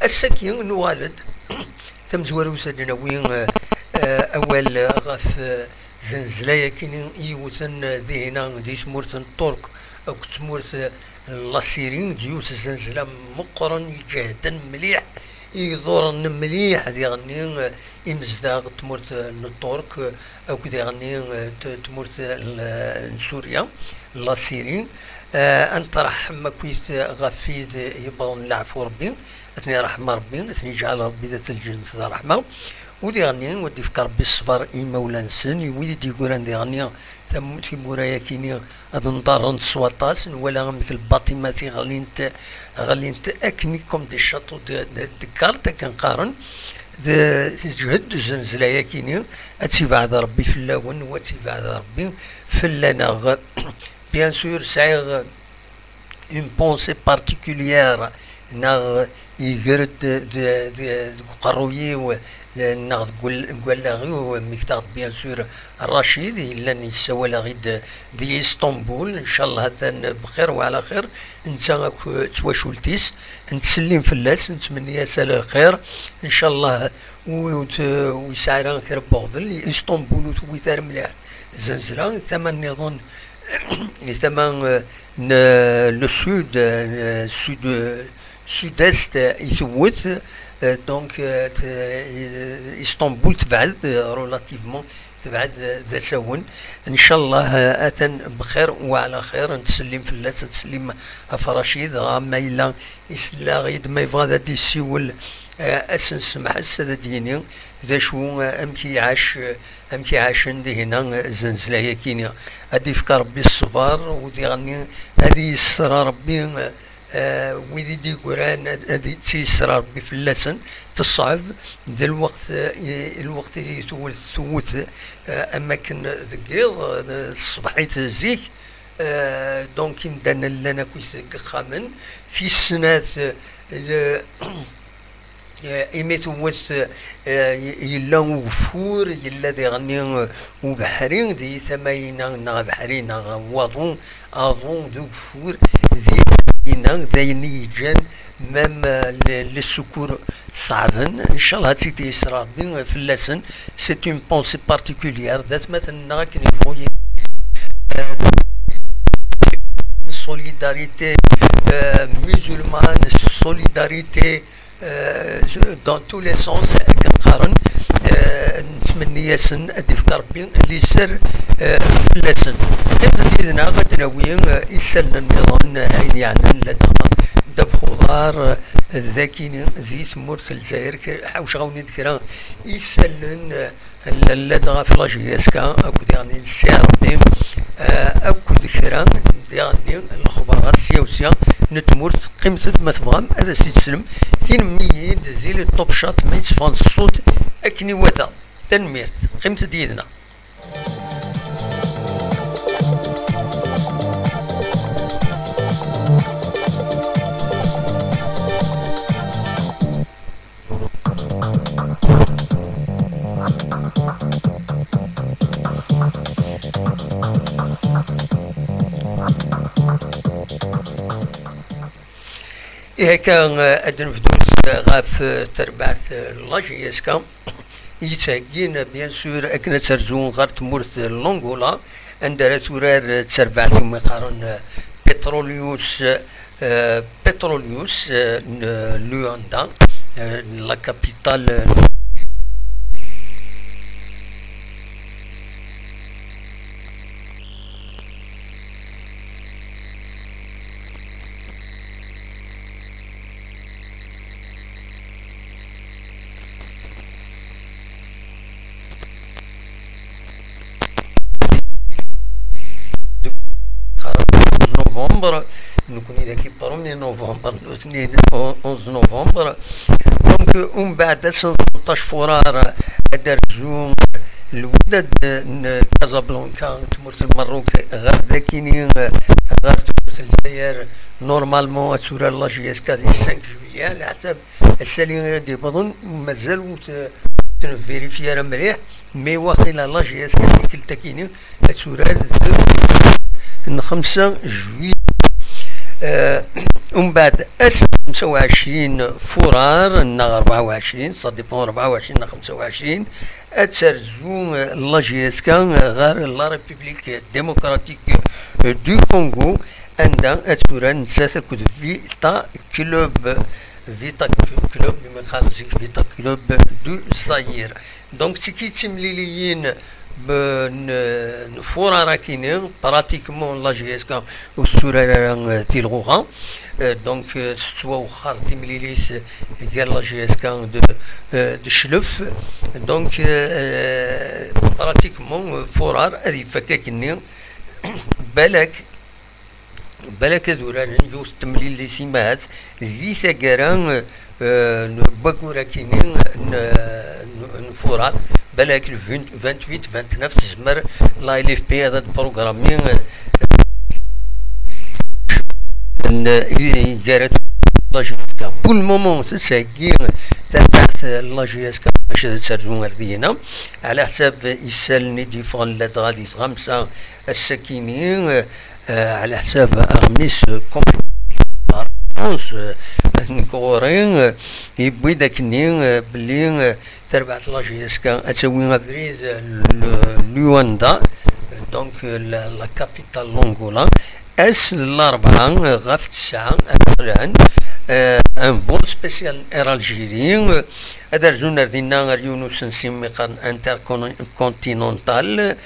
السكين نوالد تمزورو سدنوين أول غف زنزلايا كين يوثن ذهنا دي تمورت الطرق أو تمورت لاسيرين ديوت الزنزلة مقرن يجهدن مليح يدورن مليح دي غني إمزداغ تمورت الطرق أو كدي غني تمورت سوريا لاسيرين أنت راح ما كويت غفيد يبغون العفو ربي اثني رحمة ربي اثني جعل ربي ذات الجنة رحمة ودي غني ودي فكر ربي الصبر إيما ولا نسن ودي يقول عندي غني ثم تيمورايا كيني هاد نضارن سواطاس ولا غمك الباطماتي غلينت أكنيكم دي الشاطو دكارت كنقارن تجهد زنزلايا كيني أتيبع ربي في اللون وتيبع ربي في اللنغ بيان سور سعيغ une pensée particulière ناغ يقرد قروي ناغ قولاغي ومكتاغ بيان سور الرشيد إلا نسوى لغيد دي اسطنبول إن شاء الله هذا بخير وعلى خير انت تواشولتيس نتسلم في اللاس نتمنى يسال الخير إن شاء الله ويسعر خير بغضل اسطنبول وتويتار مليح زنزلة ثمن نظن ثمن le sud-est يثوت دونك اسطنبول تبعد رولاتيفمون تبعد ذا سون ان شاء الله اتن بخير وعلى خير نتسلم في اللاس نتسلم فرشيد غاما الا يسلا غيد ما يبغى ذا يسول اسنس محس هذا ديني ذا شو امكي عاشن دي هنا زنزلايا كينيا هادي فكر ربي الصبر ودي غني هادي يسر ربي ويدي دي قران هادي تيسر ربي في اللسن تصعب ذا الوقت ثوت اماكن ذكيض الصبحيت زيك دونك يمدنا لنا كويس خامن في السنات إميت وث يلا وفور يلا دي غني وبحرين دي ثماينا نا بحرين نا وضون أظن دو فور ذي نا ذي جان مام للسكور صعبن إن شاء الله تيجي يسرى بين في اللسن سي اون بونسي بارتيكولير ذات مثلا كني بوي solidarité musulmane, solidarité dans tous les sens كنقارن نتمنى ياسن ادفكر ربي اللي سر في اللسن تزيدنا غادي ناويين يسلنا النظام هاي يعني دب خضار ذاكين ذي ثمورت الجزائر حوش غاوني ذكرى يسلن لا في لاجياسكا اكو يعني السعر ربي اكو ذكرى يعني الخبراء السياسية نتمرت قيمة ما تبغى هذا سي تسلم ثين ميد زيل الطوب شات ما يتصفان الصوت أكني وذا تنمير قيمة ديدنا كان أدن فدوس غاف تربعت لاجياسكا يتاقين بيان سور أكنا ترزون غار تمورت لونغولا عندها تورار تسربعت مقارن بتروليوس لواندا لا كابيتال نوفمبر نكون إذا كي برومي نوفمبر 11 نوفمبر دونك ومن بعد 18 فرار درزو الوداد كازابلانكا تمرت المروك غير ذاكيني غير تمرت الجزائر نورمالمون تسورا لاجياسكا دي 5 جويا على حسب السالي دي بظن مازال تنفيريفيا مليح مي واقيلا لاجياسكا دي كلتا كيني تسورا 5 جويا ومن بعد اس 25 فرار نا 24 سا ديبون 24 نا 25 اتسرزو لا جي اس كا غير لا ريبوبليك ديمقراطيك دو كونغو عندها اتوران نسات كود فيتا كلوب فيتا كلوب اللي ما خالصيك فيتا كلوب دو زاير دونك تيكي تمليليين فورا راكينين براتيكمون لا جي اس كا والسورة تيلغوغا دونك سوا وخار تمليليس قال لا جي اس كا دو شلف دونك براتيكمون فورار هذه فكاكني بالك دوران جوز تمليل لي سيمات ذي ثقران باكورا كينين نفورات بالك 28 29 تزمر لا ال اف بي هذا البروغرامين جارت لا جي اس كا بول مومون تساكي تبعت لا جي اس كا باش تسرجون هذينا على حساب يسالني ديفون لا غادي خمسه السكينين على حساب أغميس كومبونس نكورين يبوي داك النين بلي تربعت لا جي اس كا اتسوي بريد لواندا دونك لا كابيتال لونغولا اس الاربعه غاف 9 الان ان فول سبيسيال اير الجيري هذا رجونا دينا يونس نسمي انتر كونتينونتال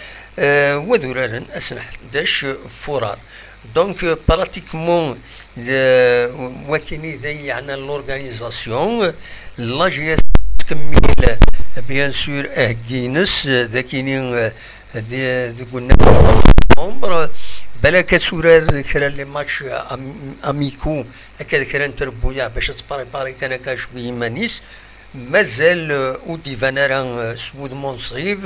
ودوران اسنح 11 فرار دونك براتيكمون وكيني ذي عنا لورغانيزاسيون لا جي اس تكمل بيان سور اهكينس ذاكيني دي قلنا عمر بلا كسورة كرا لي ماتش اميكو هكذا كرا نتربويا باش تباري كان كاشوي مانيس مازال ودي فانارا سود منصيف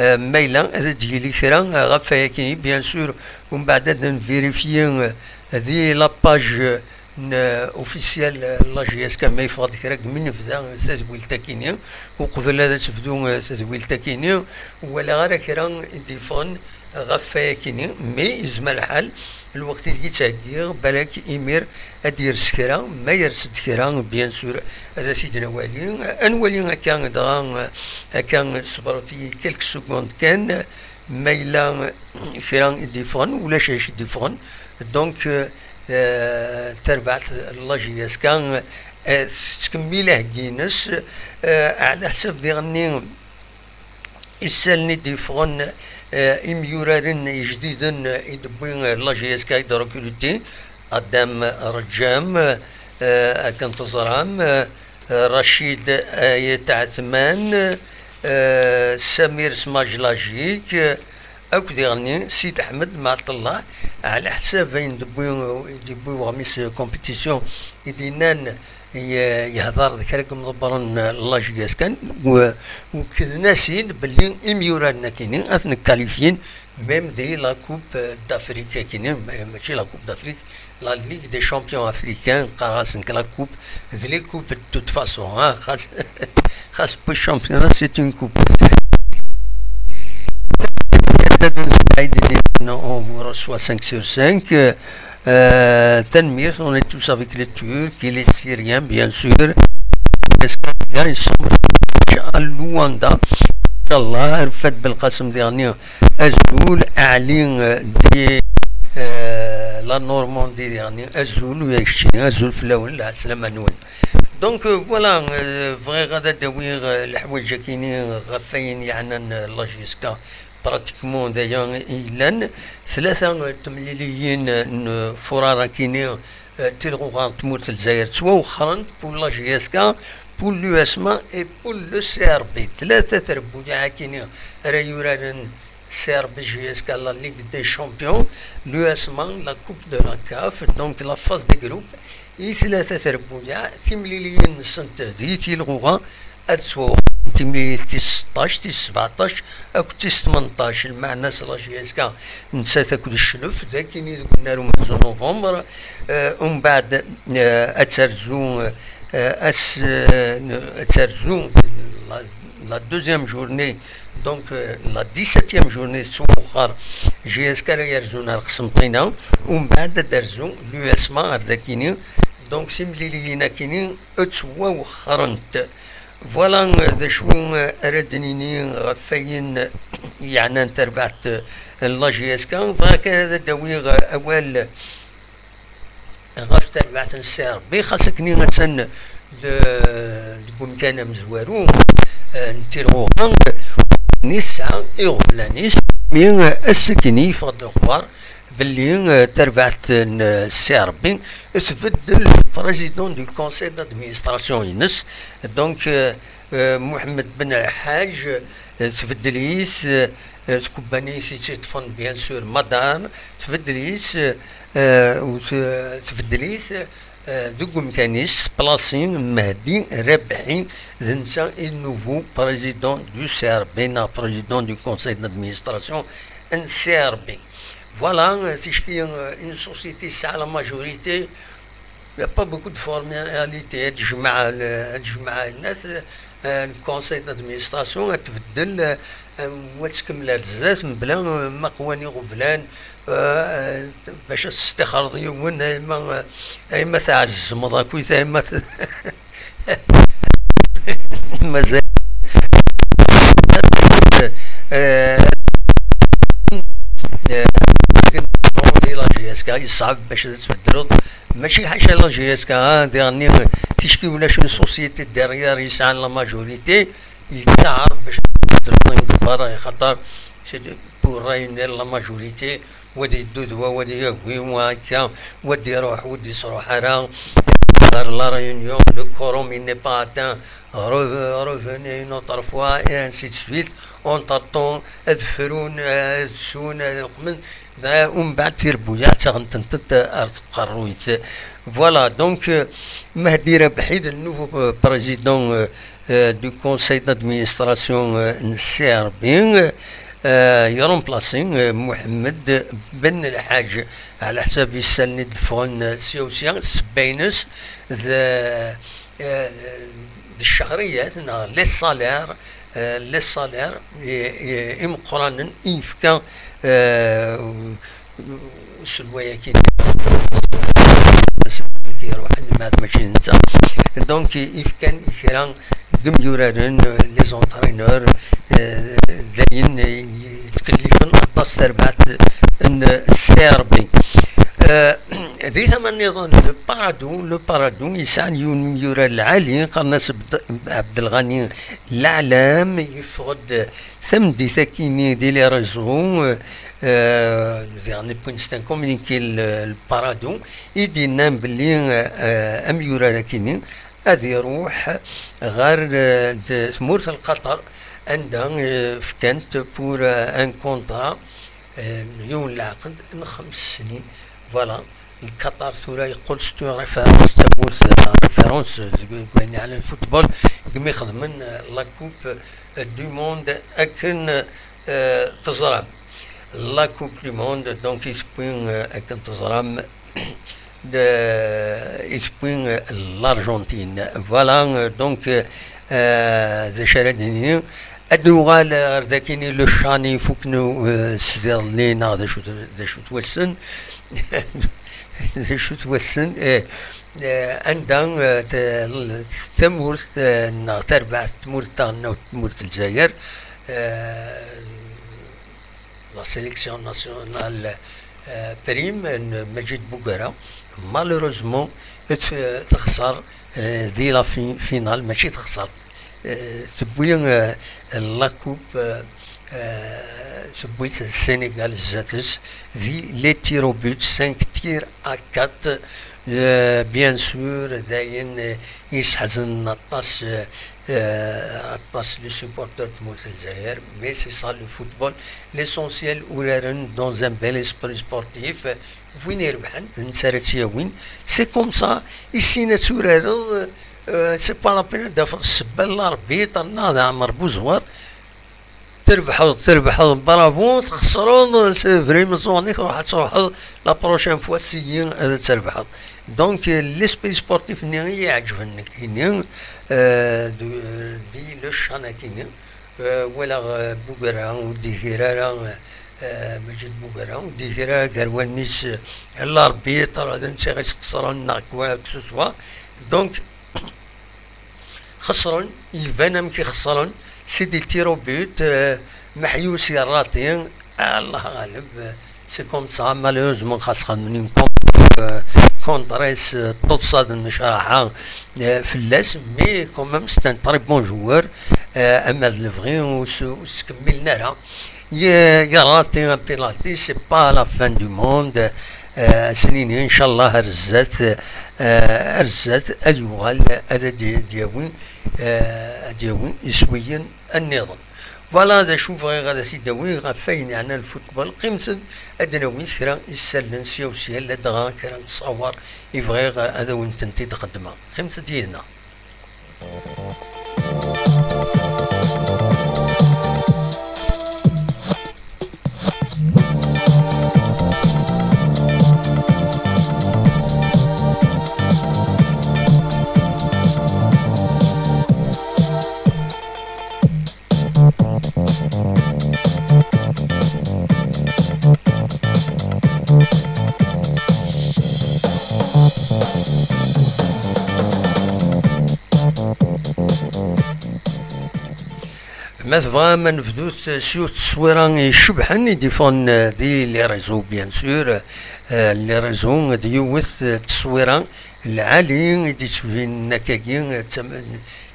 ميلا هذا ديالي كرا غافا كاين بيان سور ومن بعد نفيريفي هذه لاباج اوفيسيال لا جي اس كا ما يفضل كرا من فدا تزويل تاكيني وقبل هذا تفدو تزويل تاكيني ولا غير كرا ديفون غافا كاينين مي يزمى الحال الوقت اللي يتاكير بالك امير ادير سكرا ما يرسد كرا بيان سور هذا سيدنا ولي كان دغا كان صبرتي كلك سكوند كان مايلا كرا ديفون ولا شاش ديفون دونك تربعت لا جي اس كان تكمله كينس على حسب ديغني يسالني ديفون إميورارين جديدا يدبين لا جي اس كا يدركولتي قدام رجام كنتظرام رشيد يتعثمان سمير سماجلاجيك أو كديرني سيد أحمد معط الله على حساب يدبوا غميس كومبيتيسيون يدينان يهضر ذكرك مضبرن لا جي اس كان وكذا ناسين باللي اميوران كاينين اثن كاليفين ميم دي لا كوب دافريكا كاينين ماشي لا كوب دافريك لا ليغ دي شامبيون افريكان قراسنك لا كوب ذي كوب توت فاسون خاص بو الشامبيون سي اون كوب on reçoit 5 sur 5 Tanmir, on est tous avec les Turcs et les Syriens, bien sûr. Ils sont à Luanda. Inch'Allah, رفت بالقسم ديالنا أزول أعلن دي لا نورماندي ديالنا أزول ويكشتي أزول في الأول لا سلام نون. دونك فوالا فغي غادا داوير الحوايج كاينين غفاين يعني لا جيسكا براتيكمون دايا إيلان ثلاثة تمليليين فرارا كاينين تلغوغان تموت الجزائر سوا وخرا بول لا جي اس كا بول لو اسما اي بول لو سي ار بي ثلاثة تربويا كاينين رايوران سي ار بي جي اس كا لا ليغ دي شامبيون لو اسما لا كوب دو لا كاف دونك لا فاز دي جروب اي ثلاثة تربويا تمليليين سنت دي تلغوغان اتسوا تمليلي 16 17 أو 18 المعنى لا جي اس كا نسات كل الشلف ذاكيني قلنا لهم نوفمبر ومن بعد اتسرزون اتسرزون la deuxième journée, donc la 17e journée سوخر جي اس كا يرزونا القسمطينة ومن بعد درزو لو اسما هرداكيني دونك سيمليلينا كيني اتسوا وخرنت فوالا ذا شو اردنيني غفاين يعني تربعت لا جي اس كا فهكا هذا داوي اول غاف تربعت نسير بي خاصكني غتسن بمكان مزوارو نتيرو نسعة إغبلانيس من السكني فضل الخبار باللي تربعت السيربي تبدل البريزيدون دو كونسيل دادمينستراسيون ينس دونك محمد بن الحاج تبدليس تكوبانيس تفن بيان سور مدار تبدليس تبدليس دوكو مكانيس بلاسين مهدي ربحي ذنسا النوفو بريزيدون دو سيربي نا بريزيدون دو كونسيل دادمينستراسيون ان سيربي فوالا تشكي اون سوسيتي ساعة لا ماجوريتي يا با بوكو دو فورماليتي تجمع الناس الكونسيل دادمينستراسيون تبدل وتكمل الزاز من بلا ما قواني غفلان باش تستخرج يوم ايما تاع الزمضه كويس ايما مازال لا جي اس كا يصعب باش تبدلو ماشي حاجه لا جي اس كا ديرني تشكي ولا شنو سوسيتي ديريير يسعى لا ماجوريتي يتعرف باش تبدلو كبار خاطر بور راين لا ماجوريتي ودي يدودوا ودي يقوي وهكا ودي يروح ودي يصروح راه لا réunion le quorum il n'est pas atteint revenez une autre fois et ainsi de suite on t'attend ادفرون تسون من ومن بعد تربويا تغنتنت قرويت فوالا دونك مهدي ربحي النوفو بريزيدون دو كونسيل دادمينستراسيون نسيربين يرومبلاسي محمد بن الحاج على حساب السند الفون سيوسيا سبينس ذا الشهريات لي صالير مقرانا يفكا شويه كي يروح ما ماشي نتا دونك يفكان كرا دميورارن لي زونترينور داين يتكلفن اطاس تربعت السيربي ذي ثمن نظام لو بارادو يسعى يورا العالي قرناس عبد الغني الاعلام يفقد ثمدي ثكيني دي لي ريزو يعني بوينستان كومونيكي البارادو يدينا بلي ام يورا لكني غادي يروح غير تمورت القطر عندها فكانت بور ان كونطرا مليون العقد 5 سنين فوالا القطر ثورا يقول ستو ريفيرونس تمورت ريفيرونس يعني على الفوتبول كما يخدمن لا كوب دو موند اكن تزرم لا كوب دو موند دونك يسبوين اكن تزرم يسبوين الارجنتين فوالا دونك ذا شردني ادوغال ذاكيني لو شاني فوكنو سدير لينا ذا شو توسن ذا شو توسن عندها تمورت تربع تمورت تاعنا وتمورت الجزائر لا سيليكسيون ناسيونال بريم مجيد بوغرا مالوروزمون تخسر ذي لا فينال ماشي تخسر تبوي لا كوب تبويت السنغال زاتس ذي لي تيرو بوت 5 تير ا 4 بيان سور داين يسحزن الطاس لي سوبورتور تموت الجزائر مي سي سا لو فوتبول ليسونسيال ولارن دون ان بيل اسبري سبورتيف وين يربحن نسارتيا وين سي كوم سا يسينا تورارو سي با لا بين دافر السبال لا ربي طنا عمر بوزوار تربح برافو. تخسرون سي فريمون زونيك راح تروح لا بروشين فوا سيين تربح. دونك ليسبري سبورتيف ني يعجبني كاينين دي لو شانا كاينين ولا بوغرا ودي هيرارا مجد بوغرا ودي هيرارا كروانيس الاربيتر هذا نتا غيسقسرون ناكوا كسوسوا. دونك خسرون يبان كي خسرون سي دي تيرو بوت محيوس راتين الله غالب. سي كوم سا مالوزمون خاص منين كونتريس تصاد النشاحة فلاس مي كومام سي ان تري بون جوار. اما لفغي وسكملنا لها يا راتي ان بيلاتي سي با لا فان دو موند. سنين ان شاء الله رزات اليوغال هذا دياوين يسويا النظام. فوالا هذا شوف غادا سيداوي غفاين يعني الفوتبول قيمة ادناوين كرا يسلن سياسيا لا دغا كرا تصور يبغي هذا وين تنتي تقدمها قيمة ديالنا. ما تبغى ما نفدوت سيو التصويرة يشبحن يديفون دي لي ريزو بيان سور. لي ريزو ديوث التصويرة العالي يدي تشوفين نكاكين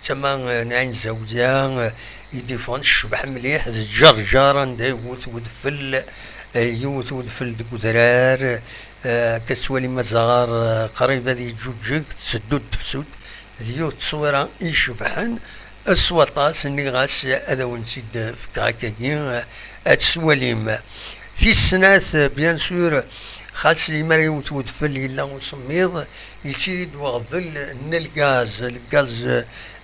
تما نعين زوجة يديفون الشبح مليح جرجارا دايوث ودفل يوث ودفل دكودرار كسوالي مزار قريبة دي جوجيك تسدو تفسود ديو التصويرة يشبحن. السواطاس اللي غاس هذا ونسيد فكاكاكين اتسواليم في السنات بيان سور خاص لي مري وتودفل الا وسميض يتيريد وغفل ان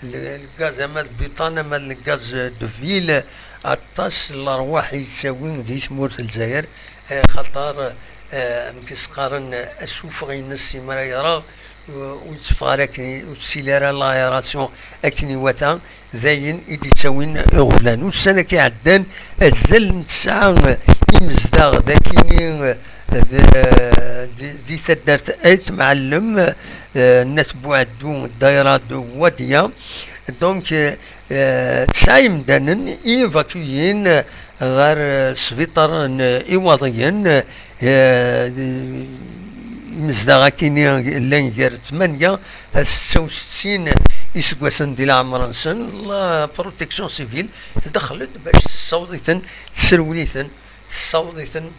الغاز اما البيطانه اما الغاز دوفيل الطاس الارواح يساوين دي شمورة الجزائر خطر مكيسقارن اسوف غينسي مرا يرى ويتفغر اكني وتسيلارا لايراسيون اكني وتا ذاين يدي تساوين غفلان. والسنه كيعدان الزل نتسعى يمزداغ ذاكيني دي ثدارت ايت معلم نتبو عدو الدايره دو وديا. دونك تسعى يمدانن ايفاكويين غير سبيطار ايواضيين مزداغا كيني لين غير 8 66 يسكواسن ديال عمرانسن لا بروتيكسيون سيفيل تدخلت باش تصوضيتن تسروليتن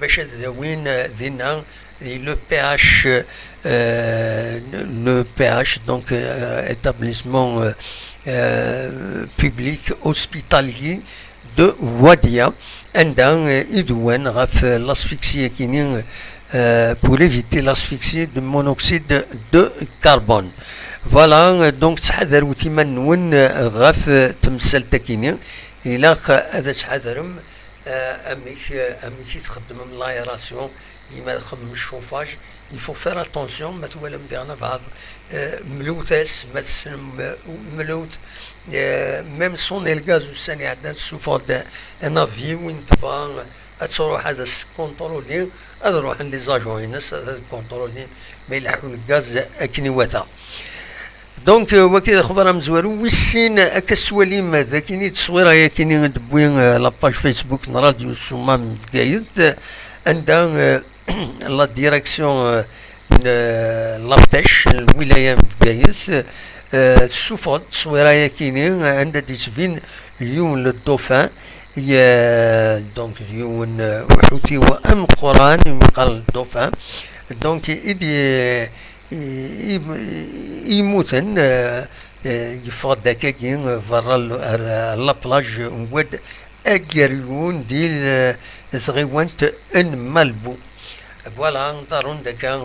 باش داوين دينا لو بي اش دونك établissement public hospitalier de Wadia عندها يدوان غاف لاسفيكسيا كينين pour éviter l'asphyxie de monoxyde de carbone. Voilà, donc تحذر وتيما نون غاف تمثال تاكيني إلا هذا تحذرم أميك تخدم من لايراسيون يما تخدم الشوفاج il faut faire attention ما توالم ديالنا بعض ملوتاس ما تسلم ملوت ميم سون الغاز والثاني عندنا سوفود انا في وين تبغى تروح هذا كونترولي هذا روح لي زاجوينس هذا كونترولي ما يلحقوا الغاز اكني وتا. دونك وكذا خبر مزوارو ويسين اكسواليم ذاكيني تصويره يا كيني دبوين لاباج فيسبوك راديو سومام قايد عندها لا ديريكسيون لابيش الولايه قايد السوفود تصويره يا كيني عندها ديسفين اليوم للدوفان يا دونك اليوم وحوتي وام قران يقال الدوفان دونك إدي يموتن يفرد داكاكين فرا لابلاج ود اكاريون ديال ثغيوانت ان مالبو. فوالا نضرون داكا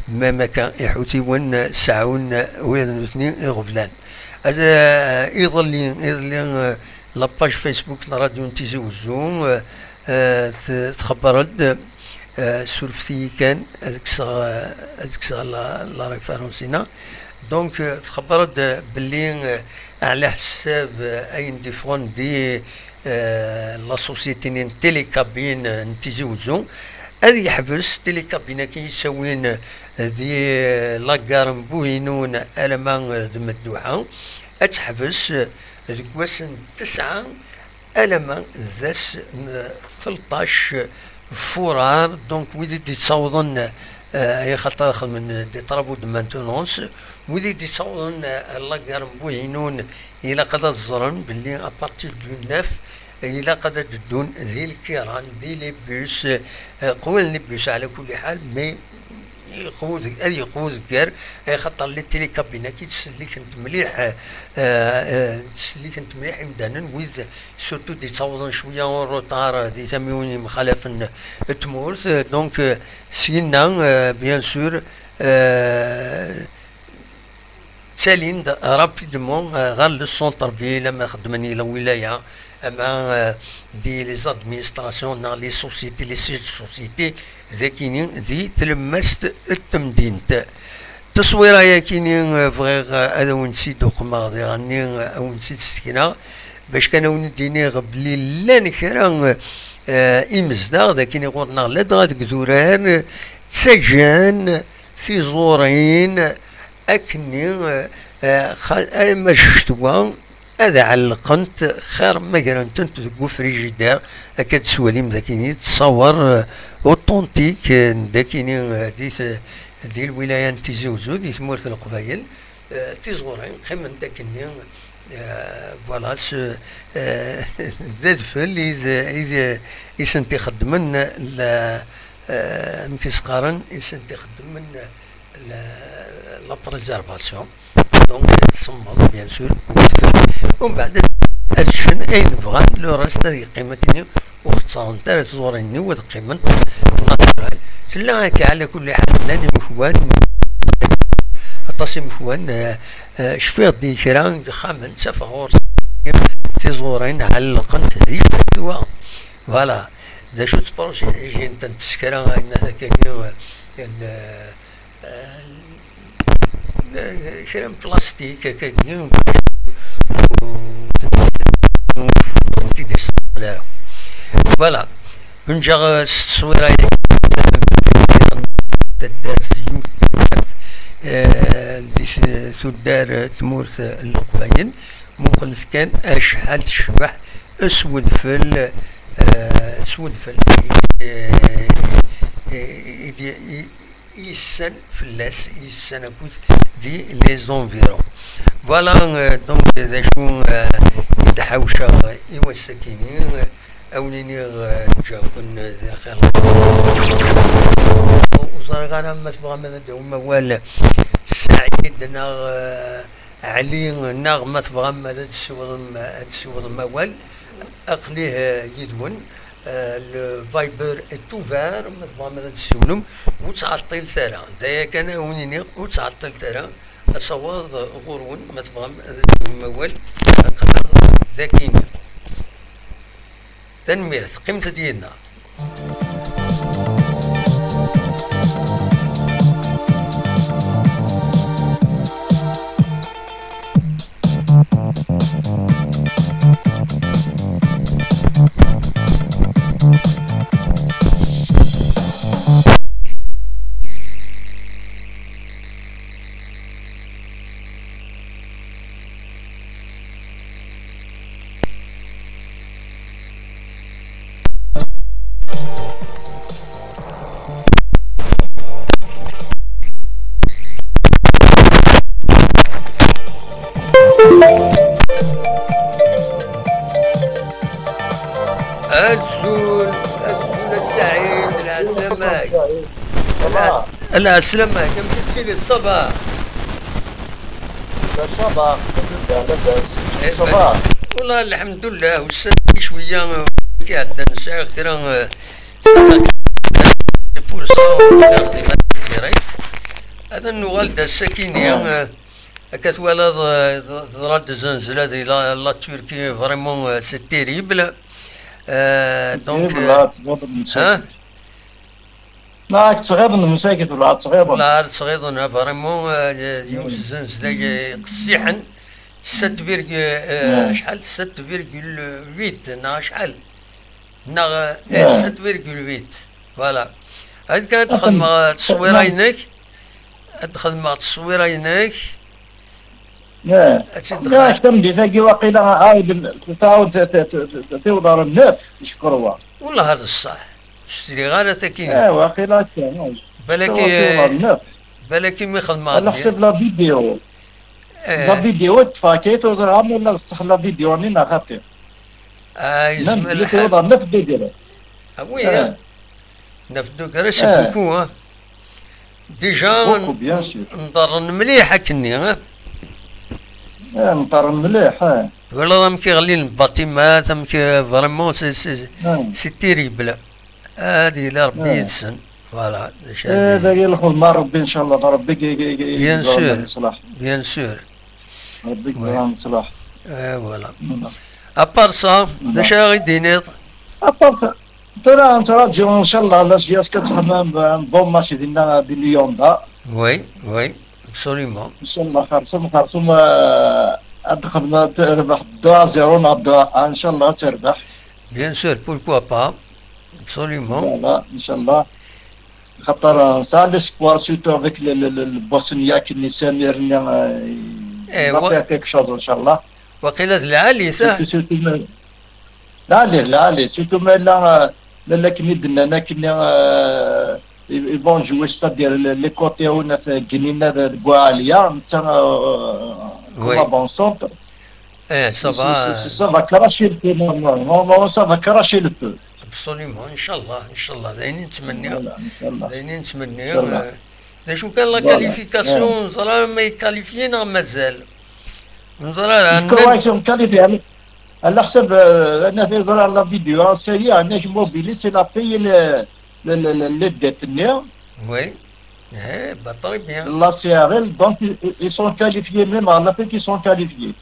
ميم كان يحوتيون ساعون وين اثنين غفلان. هذا يظل لاباج فيسبوك راديو تيزي وزون تخبرت سولفتي كان هذيك لا ريفيرونسينا دونك تخبرت باللي على حساب اين ديفون دي لا سوسيتي تيلي كابين نتيزي وزون هذه يحبس تيلي كابين كي يسوين دي لاكار بوينون المان دمدوحه اتحبس ركواسن 9 المان ذاس 13 فورار دونك ويدي تصوضن هي خاطر من دي طرابو دو مانتونونس ويدي تصوضن لاكار بوينون الى قد الزرن باللي ابارتير دو 9 الى قد تدون ذي الكيران ذي لي بوس قوال لي بوس على كل حال مي يقود كار خاطر لي تيلي كابينا كي تسليك انت مليح تسليك انت مليح مدانا ويز سورتو دي تصوضن شويه روطار دي تميوني مخالف تمورث دونك سينا بيان سور تالين رابيدمون غير لو سونتر فيل لما خدمني الولايه اما دي لي زادمينستراسيون نا لي سوسيتي لي سيج سوسيتي ذاكينين ذي تلمست التمدينت تصويره يا كينين فغير هذا ونسيت وقما غني ونسيت السكينه باش كان ونديني بلي لا نكرا امزدا ذاك يقولنا لا غادك ذوران تسجان في زورين اكني ما شفتوا هذا علقنت خير ما قرنت تقول فريجيدير اكاد سواليم ذاكيني تصور اوتونتيك ذاكيني دي الولايه تيزي وزو دي ثمورة القبايل تيزغورين قيمن ذاكيني فوالا ذات فل إذا يسنتي خدمن متيسقارن يسنتي خدمن لا بريزيرفاسيون دونك تصمد بيان سور ومن بعد الشن اين بغا لو راست هذه قيمتني وختصان تاع زوريني وقيمه ناتورال سلا هكا على كل حال لاني مخوان اطاسي مخوان شفيغ دي كران خامن سفغور تزورين على قنت ذي فتوى فوالا دا شو تبروشي جي انت تسكرا ان هكا كرام بلاستيك هكا تدير لا فوالا نجا التصويره تدار تمورث القباين مقلت كان اشحال تشبح اسود فل يسن فلاس يسن اكوث دي لي زونفيرون فوالا دونك ذا شو يتحوشا ايوا السكينين اوليني جاكن ذا خير وزرقانا ما تبغى ماذا موال سعيد ناغ علي ناغ ما تبغى ماذا تسوض موال اقليه يدون الفايبر توفار ما تبغى ماذا تسولم وتعطل ثرى ذايا كان هونيني وتعطل ثرى اصوات غرون ما تبغى موال ذاكيني تنمير قيمة ديالنا السلامة كم تسيلي الصباح الصباح لاباس صباح والله الحمد لله والسنة شوية قاعدة نسعى كرا هذا النوال دا السكينية كتوالا ضرات الزنزلة دي لا تركي فريمون سي تيريبل. دونك لا تغير ها لا تغير مساكت ولا تغير لا صغير انا فريمون يوم الزنزلة قصيحا 7 شحال 7.8 نا شحال نا 7.8 فوالا. هاد كانت خدمة تصويرة هناك، خدمة تصويرة هناك لا كتم دي ثاقي واقيلا عاود تعاود توضر الناس يشكروها والله هذا الصح شتري غير تاكين واقيلا كان بالك مي خدمة على حسب لا فيديو لا فيديو تفاكيت وزرعهم ولا الصح لا فيديو راني خاطر يسمى الحال توضر نفس ديرها وي نفدو كراش بوكو ديجا نضرن مليح هكني نضرن مليح والله راهم كيغلي الباطيمات راهم فريمون سي تيريبل. هادي لا ربي يتسن فوالا. هذا هي الخدمة ربي ان شاء الله ربي بيان سور بيان سور ربي يجعلها صلاح. فوالا. ابار سا داش غادي نيض ابار سا ترى نتراجعوا ان شاء الله لاش جاس كتخدم بون ماشي ديالنا ديال اليوم دا. وي ابسوليمون ان شاء الله خرصوم هاد الخدمه تربح 2-0 نبدا ان شاء الله تربح. بيان سور بوركوا با ابسوليمون فوالا ان شاء الله خاطر سا ليسبوار سيتو افيك البوسنيا كي سمير نعطيها كيك شوز ان شاء الله. وقيلة العالي صح؟ العالي سيتو لا كني درنا كنا يبون جوي ستادير لي كوتي هنا في الجنينه البوا عاليه نتا كوم افونسونت سافا كراشي نورمالمون سافا كراشي الفو. ابسوليمون ان شاء الله دايرين نتمنيو شو كان لا كاليفيكاسيون نزرا ما يكاليفينا مازال نزرا كاليفي على حسب انا في زرع لا فيديو سيريا هناك موبيلي سي لا بي لي ديت نيا وي بطري بيان لا سياريل دونك اي سون كاليفيي ميم على فين كي سون كاليفيي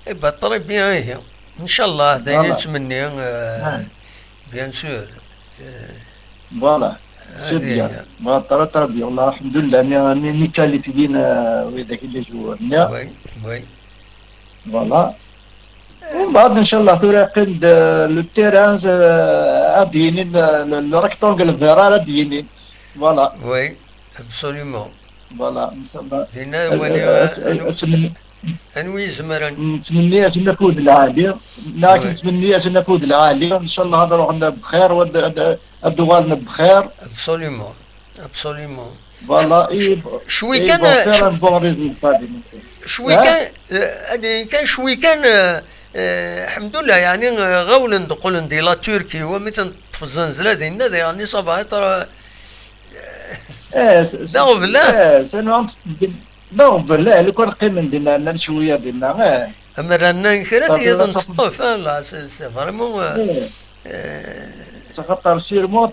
بطري بيان هي ان شاء الله دايرين نتمنيو بيان سور فوالا سي بيان بطري بيان والله الحمد لله اني كاليفيين وذاك اللي جوارنا وي فوالا. ومن بعد ان شاء الله تراقب لو تيران ابينين لو ريكتونغل فيرال ابينين فوالا. وي ابسوليومون فوالا ان شاء الله دينا انوي زمران نتمنى نفوذ العالي لكن نتمنى نفوذ العالي ان شاء الله هذا روحنا بخير والدوالنا بخير. ابسوليومون فوالا. شوي كان شوي كان الحمد لله يعني غول نقول ندي لا تركي ومثلا في الزنزله ديالنا يعني صباحت راه داو بالله داو بالله لو كان قيم ديالنا شويه ديالنا اما رانا كرات هي نصطف لا سي فريمون خاطر سيرمون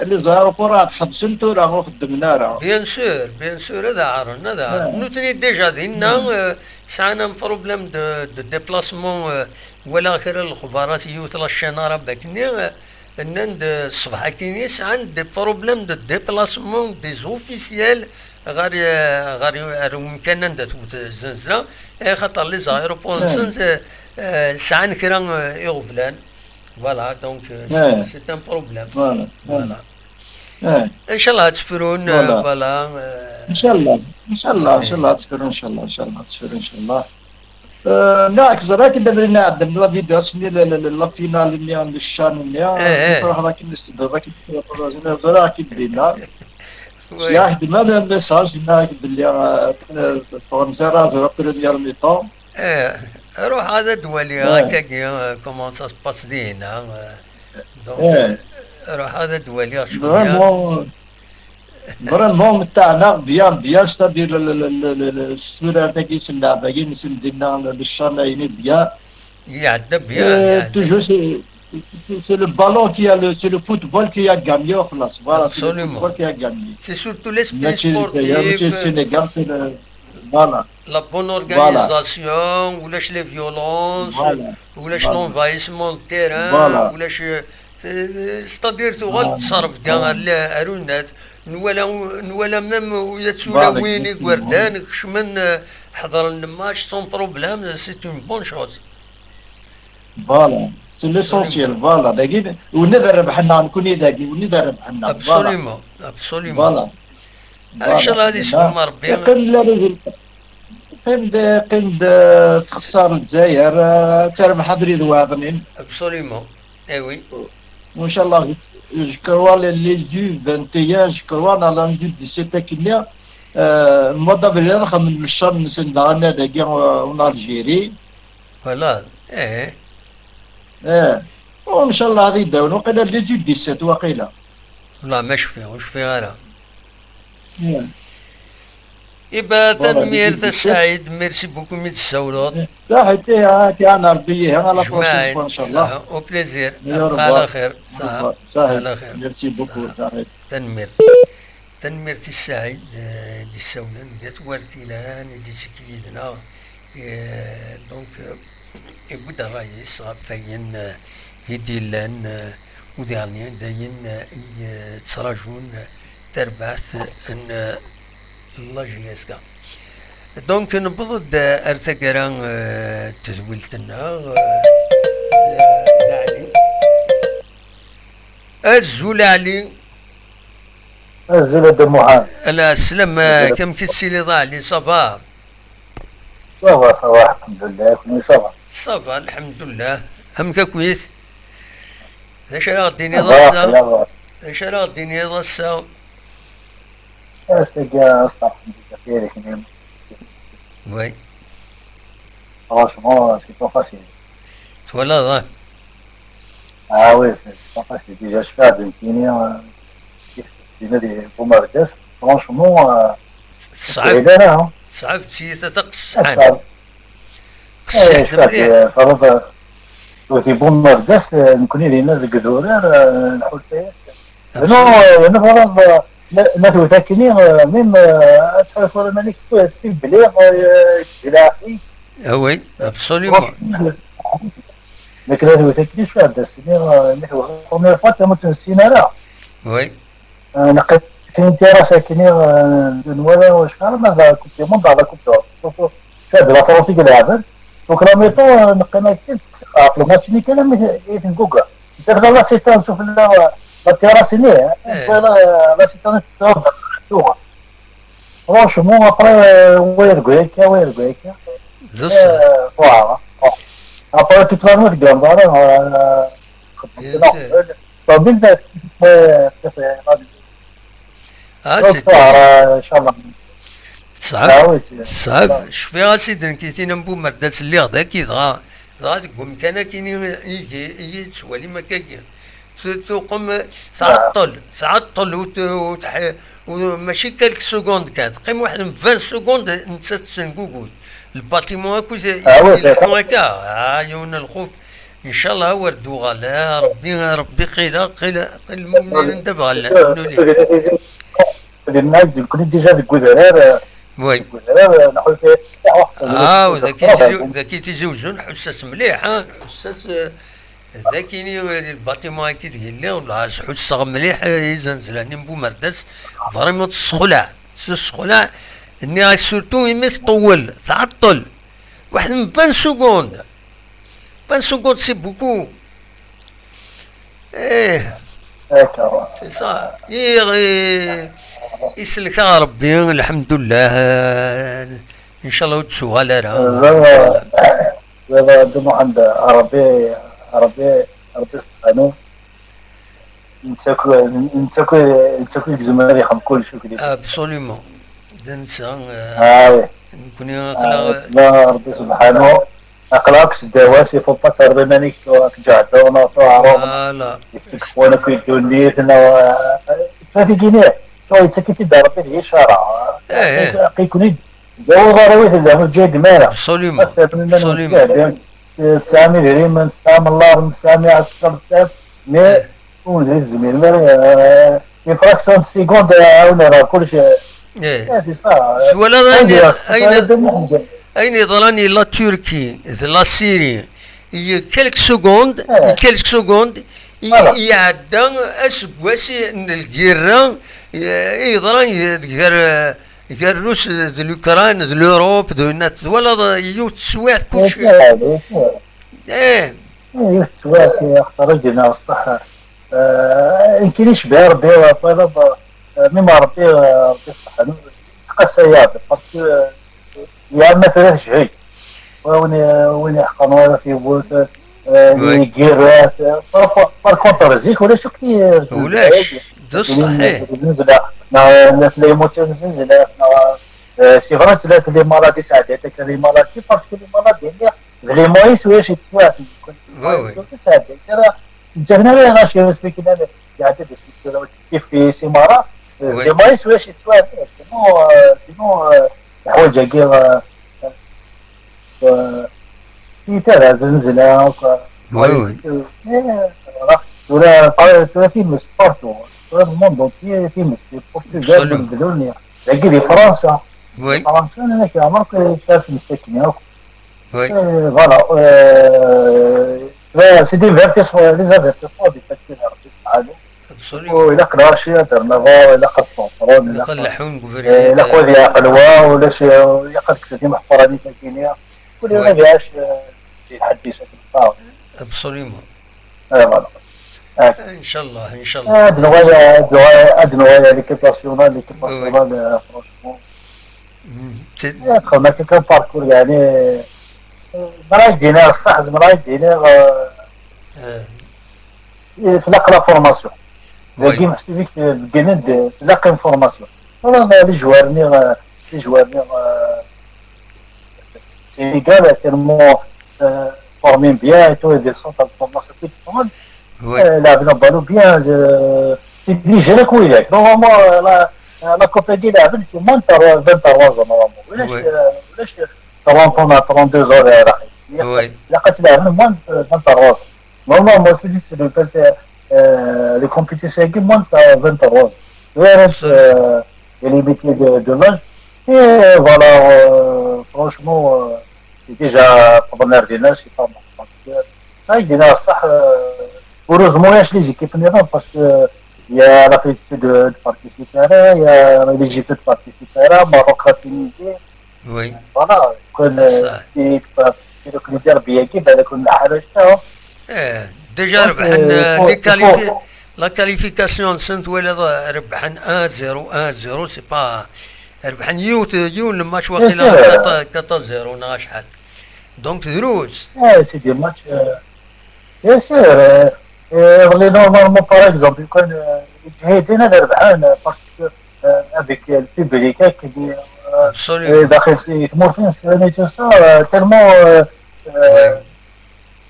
لي زايروبورات حبسنتو راه خدمنا راه بيان سور هذا عارفنا نوتني ديجا ديالنا سعنا بروبليم دو ديبلاسمون ولا غير الخبارات يوتلا الشناره باكني ان الصباح كاين سعان دي بروبليم دو ديبلاسمون دي زوفيسيال غير ممكن ندات الزنزله خاطر لي زايروبور سعان كرا يغفلان فوالا دونك سي ان بروبليم فوالا. ان شاء الله تسفرون فوالا ان شاء الله تسفرون ان شاء الله ناك زراك دبرنا عندنا لا فيديو سمي لا فينال اللي عند الشان اللي نروح راك نستدرك زراك بدينا يا خدمه ميساج هناك باللي فرنسا زرا بريمير ميطون روح هذا دولي هكاك كومون سا سباس هنا دونك روح هذا دولي فريمون تاعنا بيان ستادير السوره تاعي سنا باقي نسم دينا للشانايني بيان يعدى بيان توجور سي لو بالون كي سي لو فوتبول كي غاني وخلاص فوالا سي لو فوتبول كي غاني سي سورتو ليسبري ماشي سبورتيف السنغال سي فوالا لا بون فوالا اورغانيزاسيون ولاش لي فيولونس فوالا ولاش فوالا لونفايسمون تيران فوالا ولاش ستادير تغال فوالا تصرف كاع ارونات نوالا نوالا ميم ويا فوالا تسولاوين اكزاكتومون يقوردان كشمن حضر الماتش سون بروبلام سي اون بون شوز فوالا سي ابسوليومون ليسونسيال فوالا داكي ونقدر ربحنا نكون داكي ونقدر ربحنا فوالا ابسوليومون ابسوليومون فوالا ان شاء فوالا الله غادي خدمنا يسلم ربي يقل لا ريزلت قند تخسر الجزائر تربح دريد واضنين ابسوليومون اي وي وان شاء الله جو كروا لي زو 21 جو كروا على نزو 17 كينيا الموا دافريل نخمم الشهر نسن دانا داكي اون الجيري فوالا ايه اه وان شاء الله غادي يبداو وقيلا لي زو 17 وقيلا والله ما شفيه واش فيه غير فوالا إبا لي زو تنمير 17 سعيد ميرسي بوكو ميت السولوط صحيتي هاكي انا ربي على لا بروشين فوا جماعة ان شاء الله صحة أو بليزير يا أبقى على رب خير صحة صحيح على خير ميرسي بوكو صحة صحيح تنمير تنمير السعيد دي السولان دي توارتي لان دي سكيدنا دونك يبدا الرئيس غفاين يدي لان وديرنيان داين تراجون تربعث ان الله جياسكا دونك نبض ارتقرا تدويلتنا علي الزول علي الزلة دموعان لا السلام كم تتسيلي ضاع لي صباح صباح صباح الحمد لله كل صباح صباح الحمد لله همك كويس ايش راه غديني صباح ضصة يلا ايش راه غديني ضصة أستيقى أصبح كثير كنيم وي franchement c'est pas facile ولا ضا ah oui c'est pas facile déjà je fais Argentine كيف دي بومارديس franchement صعب بعيد انا صعب تسيت تقصحن صعب ايه قصحت مليح شفت فرض في بومارديس نكون لينا القدورير نحول فيها انا فرض ما توتاكني ميم اسفل فور مانيك في بليغ سلاحي وي ابسوليومون لكن لا توتاكني شو هذا السنين نحو بروميير فوا تموت السينارا وي نقيت في انترا ساكني نوالا واش كان ماذا كنت من بعد كنت شاد لا فرنسي قال عبد دونك لا ميطو نقينا كثير عقلو ما تشني كلام نقوكا نسافر لا سيتان شوف لا تيراسيني لا سيتان تروح فرونشمون ابري ويركو هكا زوسة فوالا ابري تتفاهموا قدام دارا خدمت طبيب ان شاء الله صعب صعب شفيها سيدي كيتينا مبو مرداس اللي غدا كي دغا تقوم كان كيني يجي تسوالي ما كاين تقوم تعطل وماشي كالك سكوند كانت تقيم واحد من 20 سكوند انت تسنقوقول الباتيمون هاكو يلقوا هكا يونا الخوف ان شاء الله وردو غلا ربي قيل المؤمنين دابا غلا الناس كل ديجا الجزائر وي نحول فيها وذاك يتزوجون حساس مليح حساس ذاك الباتيمون كي تقول ولا حساس مليح يزنزلاني بو مرداس فريمون تسخلع اني سورتو يمس طول تعطل واحد من 20 سكوند 20 سكوند سي بوكو ايه سي صا يسلكها ربي الحمد لله ان شاء الله تسوها لا زعما دوما عند ربي سبحانه نتاكل الجزائر يخم كل شيء كذا ابسوليومون دنسا نكون لا ربي سبحانه اقلاكس الدواس يفو با ترضي مانيك كجعده وناطو عروم لا وانا كيدون نيتنا فهادي كينيه يتسكت في دار ربي هي شارع كيكون جو ضروي زعما جاي مالا ابسوليومون ابسوليومون سامي غريم نستعمل الله نسامي عسكر سام مي ونزيد الزميل يفرق 5 سكوند عاونا راه كلشي سي سا. ولا أين يظلني لا تركي لا سيري كلك سكوند كلك سكوند يعدى أسبواسي الجيران يظلني غير روس ذو الأوكران ذو الأوروب ذو الناس ولا يوت سوات كل شيء. يوت سوات يخترجنا الصحة. يمكنش بها ربي طلب مما ربي الصحة تقاس ياض باسكو يا ما فيهش شيء وين يحقن ولا في بوت يجيرات باركونتر زيك ولا شو كثير ولاش ده صحيح لي موتيون زنزلة سي فرون ثلاث لي مالادي ساعدتك لي مالادي باسكو لي مالادي لي مويس واش يتسوى انت هنا غاشي نسبك هنا قاعد تسبك كيف في سماره لي مويس واش يتسوى سينو حوايج كاع في تاع زنزلة ولا في مسبورتو الموندو في البرتغال البلونيا لكن فرنسا فرنسا انا كي عمرك شاف مستكني فوالا سي دي فيرتيسمون لي زافيرتيسمون دي ساكتين عادي ولا كراشي درنا ولا قسطنطرون ولا لحون لا خوذي قلوه ولا شي يقد كسيتي محفراني كينيا كل ما جاش يحدث الطاوله ابسوليومون فوالا ان شاء الله ان شاء الله هاد نوايا ليكيب ناسيونال فرونشمون دخلنا كي كان باركور يعني مراي دينا الصح مراي دينا في لا فورماسيون لكن محسوبيك بقينا لا فورماسيون والله لي جوارني سينيغال تيرمون فورمين بيان تو دي سونتر فورماسيون في الفرنسا لعبنا بالو بيان ديجا لا كويلاك نورمالمون لا كوبا دي لعبنا سي مون 23 نورمالمون ولاش 30 32 زور راهي لقيت لعبنا مون 23 نورمالمون سبيتي سي لو لي كومبيتيسيون كي مون 23 ويرت ليميتي دو لاج اي فوالا فرونشمون ديجا بروبليم ديالنا سي با هاي دينا صح heureusement il y a les équipes parce que il y a la félicité de participer, il y a l'Égypte de participer, Maroc la Tunisie. Oui. Voilà. كل دربي كيف هذا كنا حاجتهم. ديجا ربحنا لي كاليفي لا كاليفيكاسيون سنت ولا ربحنا 1-0 سي با ربحنا يون الماتش واقيلا 4-0 ولا شحال. دونك دروس. سيدي الماتش bien sûr les normalement par exemple quand جهيدين هذا ربحان باسكو افيك البوبليك كي داخل يتمر فين سكرينيتو سا تالمون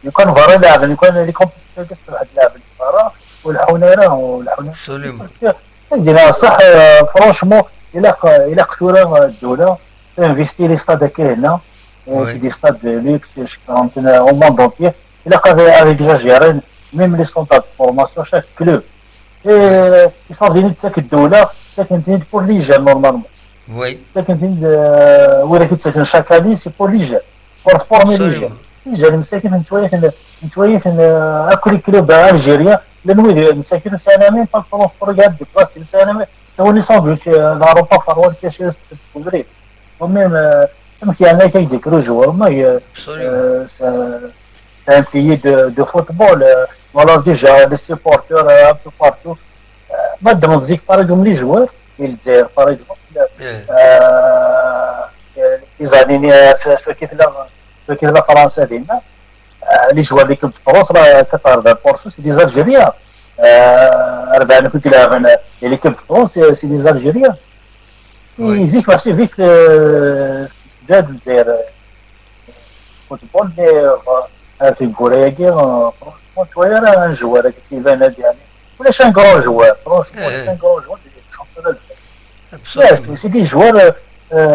يكون فارا لاعب يكون لي كومبيتيسيون كتر واحد اللاعب الفارا والحنيره عندنا صح فرونشمون الى قتوره الدوله انفيستي لي ستاد كاين هنا سي دي ستاد لوكس عندنا او موند اونتيي il a avec l'Algérie, même les centres de formation, chaque club. Et ils sont venus de cette douleur, c'est un thème pour les jeunes normalement. Oui. C'est un thème chaque année, c'est pour les jeunes, pour former les jeunes. Les jeunes, c'est un club algérien, le nouveau, c'est un ami, pas pour regarder des places, c'est un ami. On est sans doute, l'Europe a fallu quelque chose de couvrir. Même, il y en a qui décrochent, mais c'est un pays de football. Voilà déjà les supporters un peu partout. Maintenant, on dit par exemple les joueurs, ils disent par exemple les années ceux qui la France les joueurs de l'équipe de France, la 80% c'est des Algériens. L'équipe de France c'est des Algériens. Ils disent que c'est vite de football في الكوريا فرونشمون شويه راه ان جوار كيبان هذا يعني ولاش ان كرون جوار فرونشمون ان كرون جوار ديال سي دي جوار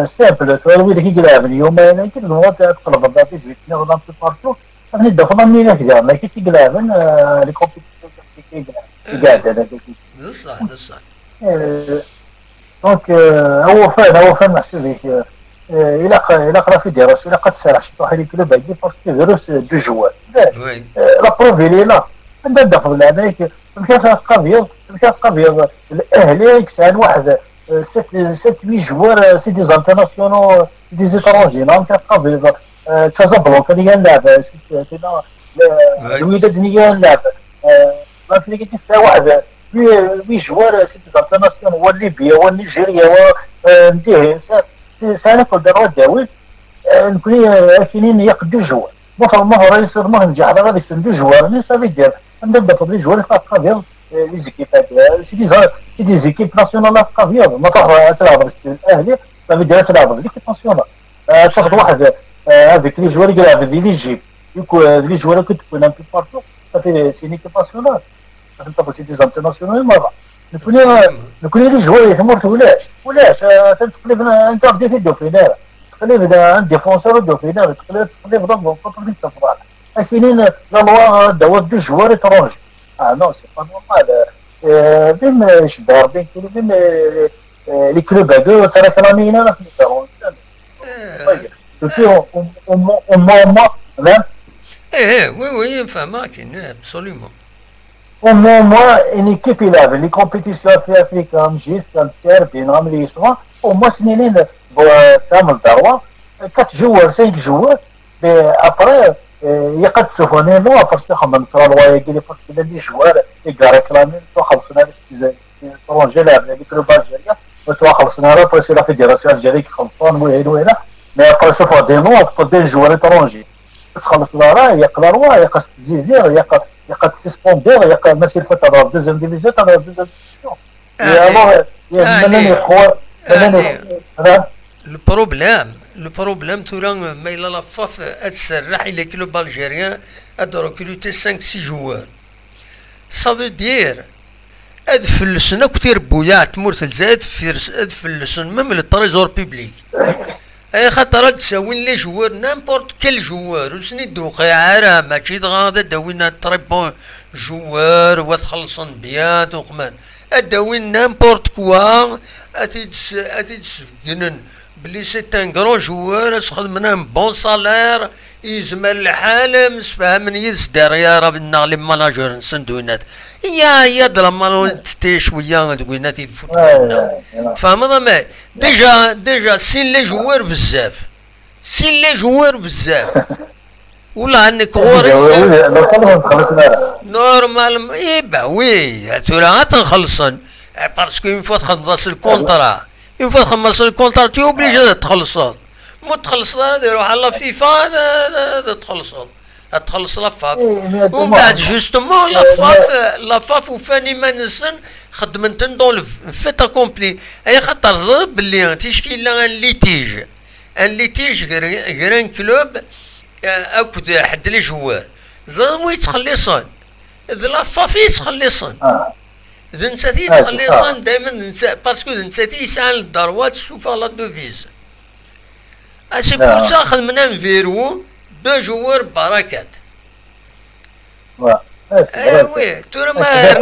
سامبل ويلي كيلعب اليوم انا كنظن تقلب الباطيس بيتنا ولا في بارتو انا دخلنا منين هكذا ما كيلعب لي كومبيتيسيون كيلعب هذا بصح دونك هو فان نحسب لك الى قرا في دراسه الى قد سرح شي واحد يكتب هادي باسكو درس دو جوار لا بروف اللي لا عندها دخل هذاك كيف قضيه الاهلي كان واحد 7 جوار سي دي زانترناسيونال دي زيترونجي نعم كقضيه كازابلانكا اللي نلعب الوداد اللي نلعب ما في لك تسع واحد 8 جوار سي دي زانترناسيونال هو ليبيا والنيجيريا نديه سنه كل دروات داوي نكوني كاينين يقدو جوار ما هو رئيس ما نجح على غادي يسندو جوار اللي صافي يدير نبدا بطبيعي جوار خاطر ديال لي زيكيب سي دي زيكيب ناسيونال قضيه ما تروح تلعب الاهلي صافي دير تلعب ليكيب ناسيونال تاخذ واحد هذيك لي جوار يلعب لي جيب يكون لي جوار كتكون ان بي بارتو صافي سي ليكيب ناسيونال انت سي دي زانترناسيونال مره نكون لي جوار يحمرت ولاش تقلب انت بديت الدوفينار تقلب ان ديفونسور الدوفينار تقلب ضم سطر في الصفار كاينين لا لوا دوات دو جوار اترونجي نو سي با نورمال بين شبار بين كل بين لي كلوب هادو ترى كلامينا لا في فرنسا طيب لا وي فهمك ابسوليومون au moins une équipe il avait les compétitions africaines juste en Serbie en Amérique au moins سنين سامل داروا 4 جوار 5 جوار après يقد سفوني لو باسكو خمم صرا الوايا قال لي باسكو لي جوار يقرا كلامي خلصنا فرونجي لعب لي كلوب الجزائر وخلصنا راه باسكو لا فيدراسيون الجزائريه خلصان وين مي ابري سوف دي نو دي جوار اترونجي تخلص راه يقدر يقص زيزير يقد سيسبوندير يقد ماشي الفوت تاع دوزيام ديفيزيون تاع دوزيام البروبليم تورا ما إلا لفاف تسرح إلى كلوب الجيريان اد ريكروتي 5 6 جوار صافي دير اد فلسنا كتير بويا تمورت الزايد اد فلسن ميم التريزور بيبليك اي خاطر تساوين لي جوار نامبورت كل جوار وسني دوقي عارة ماشي غادا داوينا تريبون جوار وتخلصن بيان وقمان اداوين نامبورت كوا اتيدسفكنن بلي سي ان كرون جوار تخدمنا بون سالير يزمل الحال مسفهم يز داريا بنا لي ماناجور نسندوينات يا درما تي شويه دوينات يفوتنا تفهم ما ديجا سين لي جوار بزاف ولا عندك غوريس نورمال ايبا وي ترى تنخلصن باسكو اون فوا تخلص الكونترا تي اوبليجي تخلصها مو تخلصها يروح على فيفا تخلص لافاف ومن بعد جوستومون لافاف وفاني ما نسن خدمتن دون فيتا كومبلي اي خاطر زرب بلي تيشكي لا ان ليتيج غران كلوب اكد حد لي جوار زربو يتخلصن اذا لافاف يتخلصن اذا نساتي يتخلصن دائما نسا باسكو نساتي يسعى للدروات شوف لا دوفيز اسي بوصا خدمنا نفيرو 2 جوار بركات وي ترى ما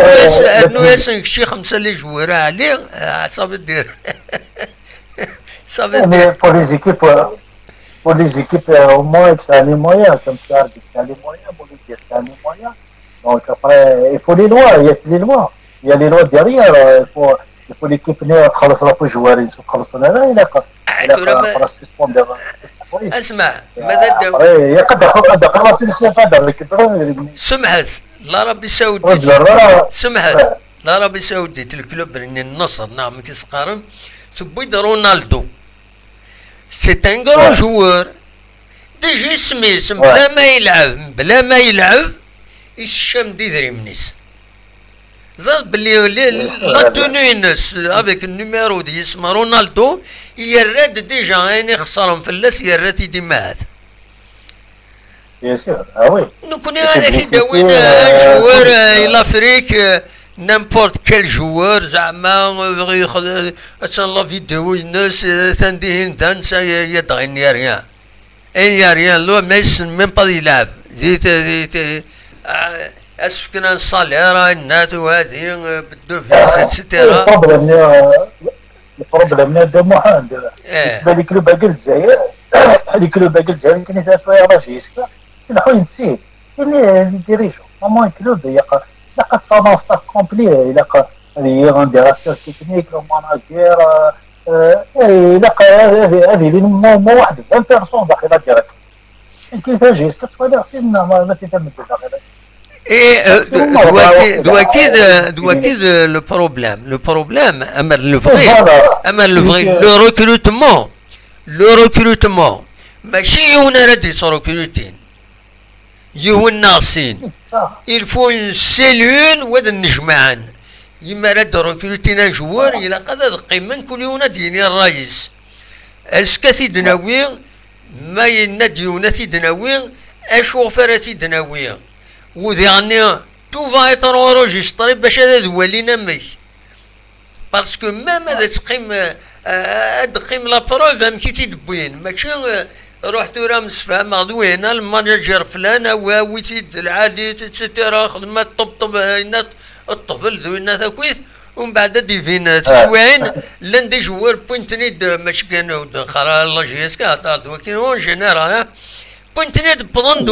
رنوياس شي 5 لي جوار عليه صافي دير صافي دير pour les équipes au moins ça les moyens comme ça ça les moyens pour les dire ça les moyens donc après il faut les lois il y a les lois derrière il faut l'équipe اللي تخلص راه جوارين تخلص انا الا سسبوندير اسمع ماذا داو سمحت لا ربي سعودي الكلوب النصر نعم تسقارن تبيد رونالدو سي ان كرون جوار ديجي سميس بلا ما يلعب يشم ديدري منيس زاد بلي لا توني الناس افيك النيميرو دي اسمه رونالدو يراد ديجا يعني خسرهم فلاس يراد يديمات بيان سور وي نكون هذاك يداوين جوار لافريك نامبورت كال جوار زعما بغي ياخذ لا فيديو الناس تندهن دانس يدغن يا ريان لو ما يسن ميم با يلعب زيت اسفكنا نصاليرا النات وهذه بدو في سيتيرا البروبليم هذا محال بالنسبه لي كلوب باقي الجزائر هذيك كلوب باقي الجزائر كاين فيها شويه راجيسكا نحو نسيت اللي ديريجو نورمال كلوب يلقى صا ستاف كومبلي يلقى هذه غون ديريكتور تكنيك لو ماناجير يلقى هذه اللي مو واحد 20 بيرسون داخل ديريكت كيف جيسكا تفادر سينا ما تفهم داخل Et le problème, le recrutement, ماشي هنا ردي recruting يهون ناقصين. Il faut une cellule وهذا النجمعان يما رد recruting جوار إلى قدر قيمن كل يوم ديني الرئيس. اسكثي دناوي ما ينديونا دناوي اشوفر دناوي. وذي تو va être enregistré باش هذا ولينا مي باسكو مام هذا تقيم لا بروف مكي تدبوين ماشي رحت راه مسفهم غدوينا المانجر فلان ويتيد العادي تسيتيرا خدمه طبطب هنا الطفل ذوينا ثاكويت ومن بعد ديفين تسوين لان دي جوار بوينتنيد ماشي كانوا خرا الله جيسكا هذا كاين اون جينيرال بوينتنيد بضند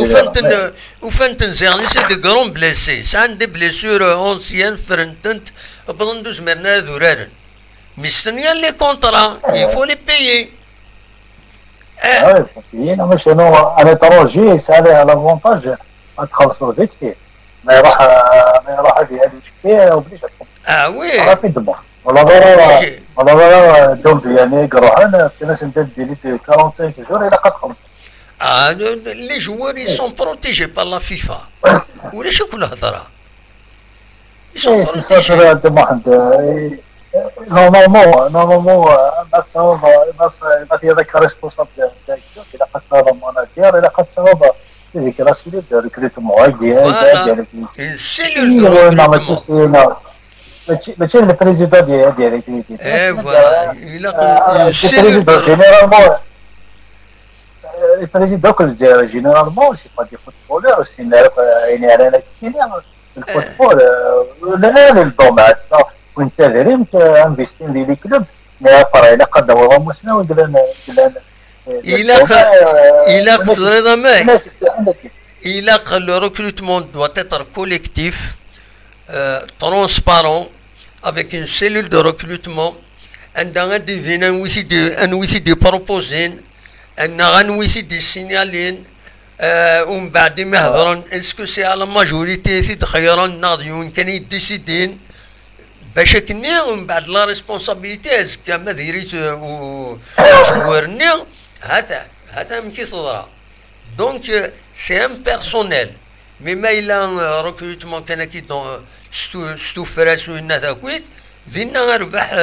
وفانتن يعني سي دي كرون بليسي سان دي بليسور اونسيان فرنتنت بضندو زمرنا ذورارن مستنيا لي كونطرا يفو لي بايي انا شنو انا تروجي هذا لافونتاج تخلصوا فيت فيه ما يروح هذه كثير وبليش وي راه في دماغ والله دوم يعني قروحنا في ناس ندير 45 جور الى قد 5 les joueurs ils sont protégés par la FIFA. ولاش كل هضره ils sont protégés. نورمالمون الناس هذاك ريسبونسابل الى قد صاب ماناجير الى قد صاب هذيك راسيل ريكروتمون ديالك السيلول ماشي البريزيدون ديالك فوالا الا السيلول جينيرالمون البريزيدون كل الجزائر جينيرالمون سي با دي فوتبولور سي نعرف يعني على كاين الفوتبول لا للدومات وانت دريمت انفيستين ديال الكلوب لا فرا الى قد هو مسنا ولا il a que le recrutement doit être collectif, transparent, avec une cellule de recrutement, un outil de proposer, un outil de signaler, ومن بعد ما يهضرون اسكو سي على ماجوريتي تخيرون ناضيون كان يديسيدين باش كني ومن بعد لا ريسبونسابيلتي اسكا ما ديريت جوارني هذا ماشي صدرا دونك سي ان بيرسونيل مي ما الا ريكروتمون كان كي ستو فراسو الناس كويت دينا ربح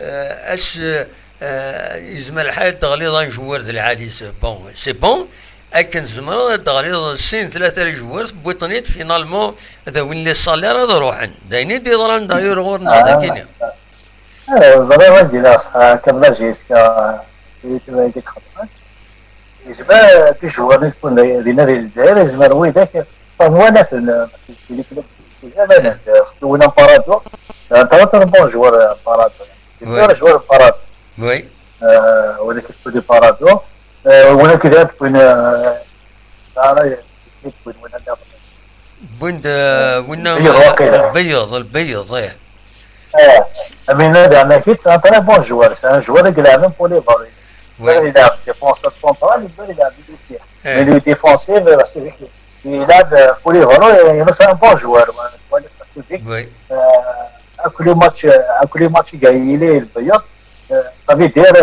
اس يزمر الحال تغليظ جوار د العالي بون سي بون اكن زمر تغليظ السين 3 جوار بوطنيت فينالمون هذا وين لي صالير هذا روحن داينين ديضران داير غورنا هذا كاين زرير جلاس كملا جيسكا ديك خطرات يجب كي جوار يكون لينا ديال الجزائر يزمر وي داك هو ناس اللي كنا وين بارادو ثلاثه بون جوار بارادو جوار بارادو وي ولا كيف دي بارادو ولا كذا وين وين البيض امين هذا انا كيت سان تري بون جوار سان جوار كلا من بولي فالي وين يلعب ديفونسور سونترال يلعب ديفيسير مي لو ديفونسيف راسي يلعب بولي فالي مثلا بون جوار وي كل ماتش جاي لي البيض صافي دير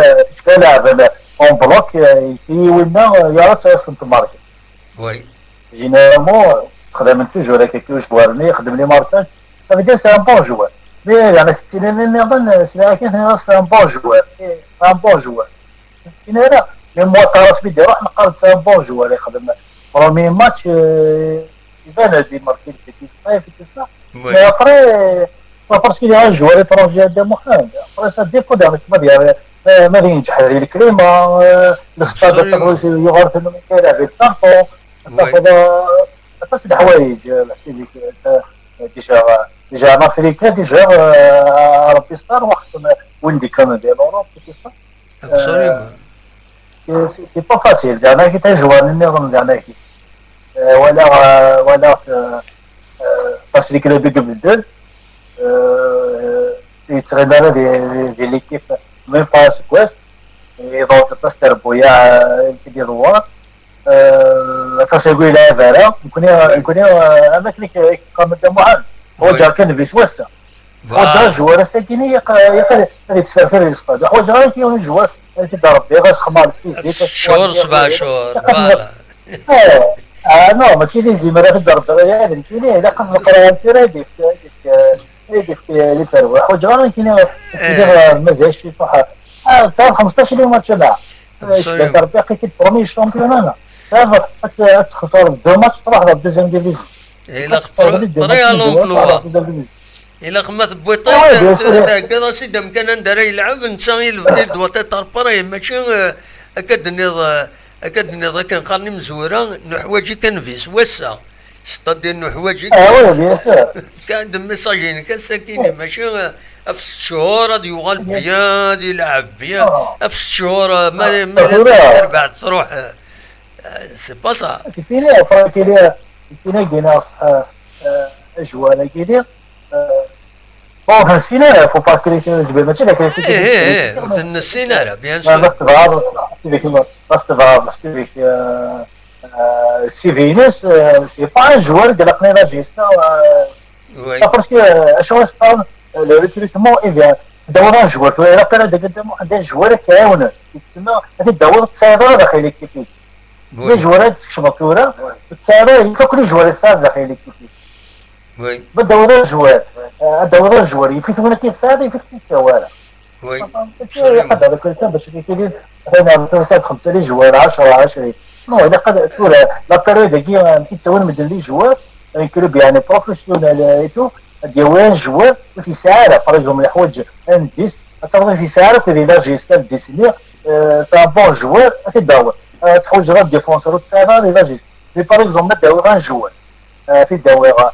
تلعب اون بلوك يسي وينا يعرف سنت ماركت وي جينيرالمون خدم توجور هكاك جوارني يخدم لي ماركاج صافي دير سي ان بون جوار مي يعني السيناريو اللي نظن سي كاين سي ان بون جوار ان بون جوار السيناريو مي موا طراس بيدي روح نقارن سي ان بون جوار يخدم برومي ماتش يبان دي ماركين في صيف كيسا مي ابري باسكو يا جوار étranger هذا محال ابري سا ديبو ديال كما ديال ما ينجح هذه الكلمه الاستاذ يغرف انه كيلعب بالطرف تاخذ نفس الحوايج ديجا ديجا en Afrique ديجا ربي يستر وخصنا وين كانوا ديال اوروب كيفاش سي با فاسيل زعما كي تجوان النظام زعما كي ولا باش لي كلوب قبل يتغنى ديال ليكيب ميم باس كويس يضغط باستر بويا كيديروا فاش يقول لا فارا نكون هذاك اللي كان معاند هو جا كان في سويسرا هو جا جوار ساكني يقدر يتسافر يصطاد هو جا كيون جوار كيضرب به غاس خمار فيزيك شهور 7 شهور نو ماشي ديما راه تضرب يعني كاين الا قد نقرا تيرا ديك اللي تروح وجرا كاين يدير مزاج في صح صار 15 يوم تبع ضرب باقي كي برومي شامبيون انا تخسر دو ماتش تروح للدوزيام ديفيزيون الا طريقه لونكلوا الا خمات بويطيط كذا سيدي مكان ندير يلعب نسى يدوا تطربري ماشي اكاد كان قالني مزوره نحواجي كان في سويسرا ستادير نحواجي كان دم ميساجين كان ساكيني ماشي في 6 شهور غادي يوغال بيان غادي يلعب بيان في 6 شهور ما بعد تروح سي با سا سي فينا كاين كاين صح اجواء كيدير بون نسينا فو با كريتي زعما ماشي لا كريتي نسينا بيان سور بس سي فينوس سي با ان جوار ديال قنيله جيسنا باسكو اشوا سبان لو ريكروتمون اي بيان دوران جوار الا كان قدامو عندنا جوار كيعاون يتسمى هذه الدوره تصايره داخل ليكيب لي جوارات شبكوره تصايره كل جوار تصاير داخل ليكيب وي بالدوره جوار الدوره جوار يفيتونا كيتصاير يفيت كيتصاوره وي يقدر هذاك الانسان باش كيدير هنا 5 لي جوار 10 نو الا قد تقول لا بيريود كي كيتساوي مدن لي جوار كلوب يعني بروفيسيونيل ايتو ديال جوار في ساعه باغ اكزومبل الحوايج ان 10 تصاوب في ساعه كي لا جيستا ديسينير سا بون جوار كيداور تحوج غير ديفونسور تساعه لا جيست مي باغ اكزومبل داور غير جوار في الدوره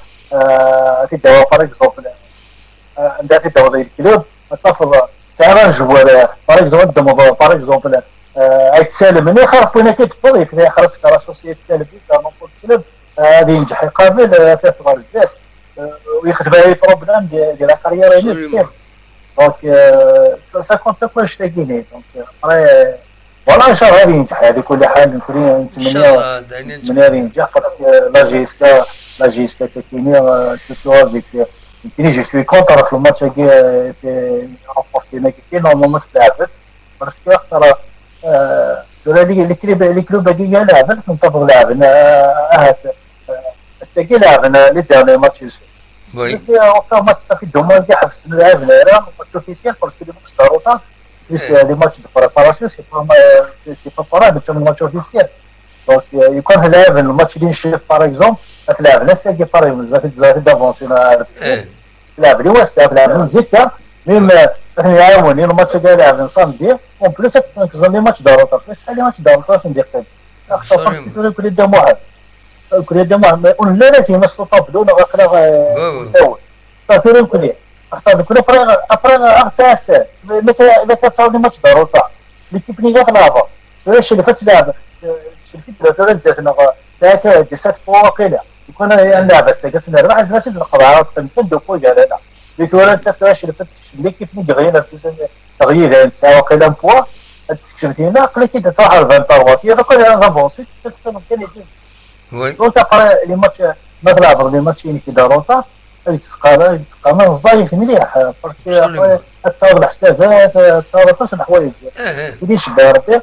باغ اكزومبل عندها في الدوره ديال الكلوب تفضل ساعه جوار باغ اكزومبل دموضوع باغ اكزومبل يتسالم ملي خرجنا كيتفضل في خلاص كراسوسيه يتسالم في سامون كلوب غادي ينجح يقابل فيه بزاف ويخدم على بروبليم ديال الكارير ديالو دونك سا كونت كلشي تاكيني دونك فوالا ان شاء الله غادي ينجح على كل حال نتمنى غادي ينجح لا جيسكا تاكيني سيرتو ديك كاين جو سوي كونتر في الماتش في رابورتينا كاين نورمالمون تلعبت باسكو اختار لي كلوب باقي لعبت نتفق لعبنا الساكي لعبنا لي ديرني ماتشز وي وقتها ماتش في الدوما كاع حبسنا لعبنا راه ماتش اوفيسيال باسكو لي ماتش ضروطه لي ماتش دو بريباراسيون سي با فرا باش ماتش اوفيسيال دونك يكون لعب الماتش اللي نشوف باغ اكزومبل لعبنا الساكي باغ بزاف دافونسينا لعب لي واسع لعبنا هكا ميم يعاوني الماتش كاع لعب نصامدي اون بليس تنقزم لي ماتش ضروطه شحال لي ماتش ضروطه ندير اختار كل دم واحد كل دم واحد ولا كاين مسطوطه بدون غير نساوي صافي كلي اختار كل ابرا اختاس متى تصاوب لي ماتش ضروطه ليكيب ني غلابه واش اللي فات لعب شفت ثلاث زفنا ذاك 17 واقيلا يكون نلعب بس كنلعب واحد ماتش نقرا تنفذ فوق على هذا ديك ورا تسافرش اللي فات ليكيب ني غير تغيير ساعه واقيلا بوا تكتشفتينا قلتي تروح على 23 في هذاك غابونسي تستنى كان يجوز وي دونك ابرا لي ماتش نلعب لي ماتش كي ضروطه يتسقى الظايف مليح باسكو تصاوب الحسابات تصاوب خاص الحوايج يديش بربي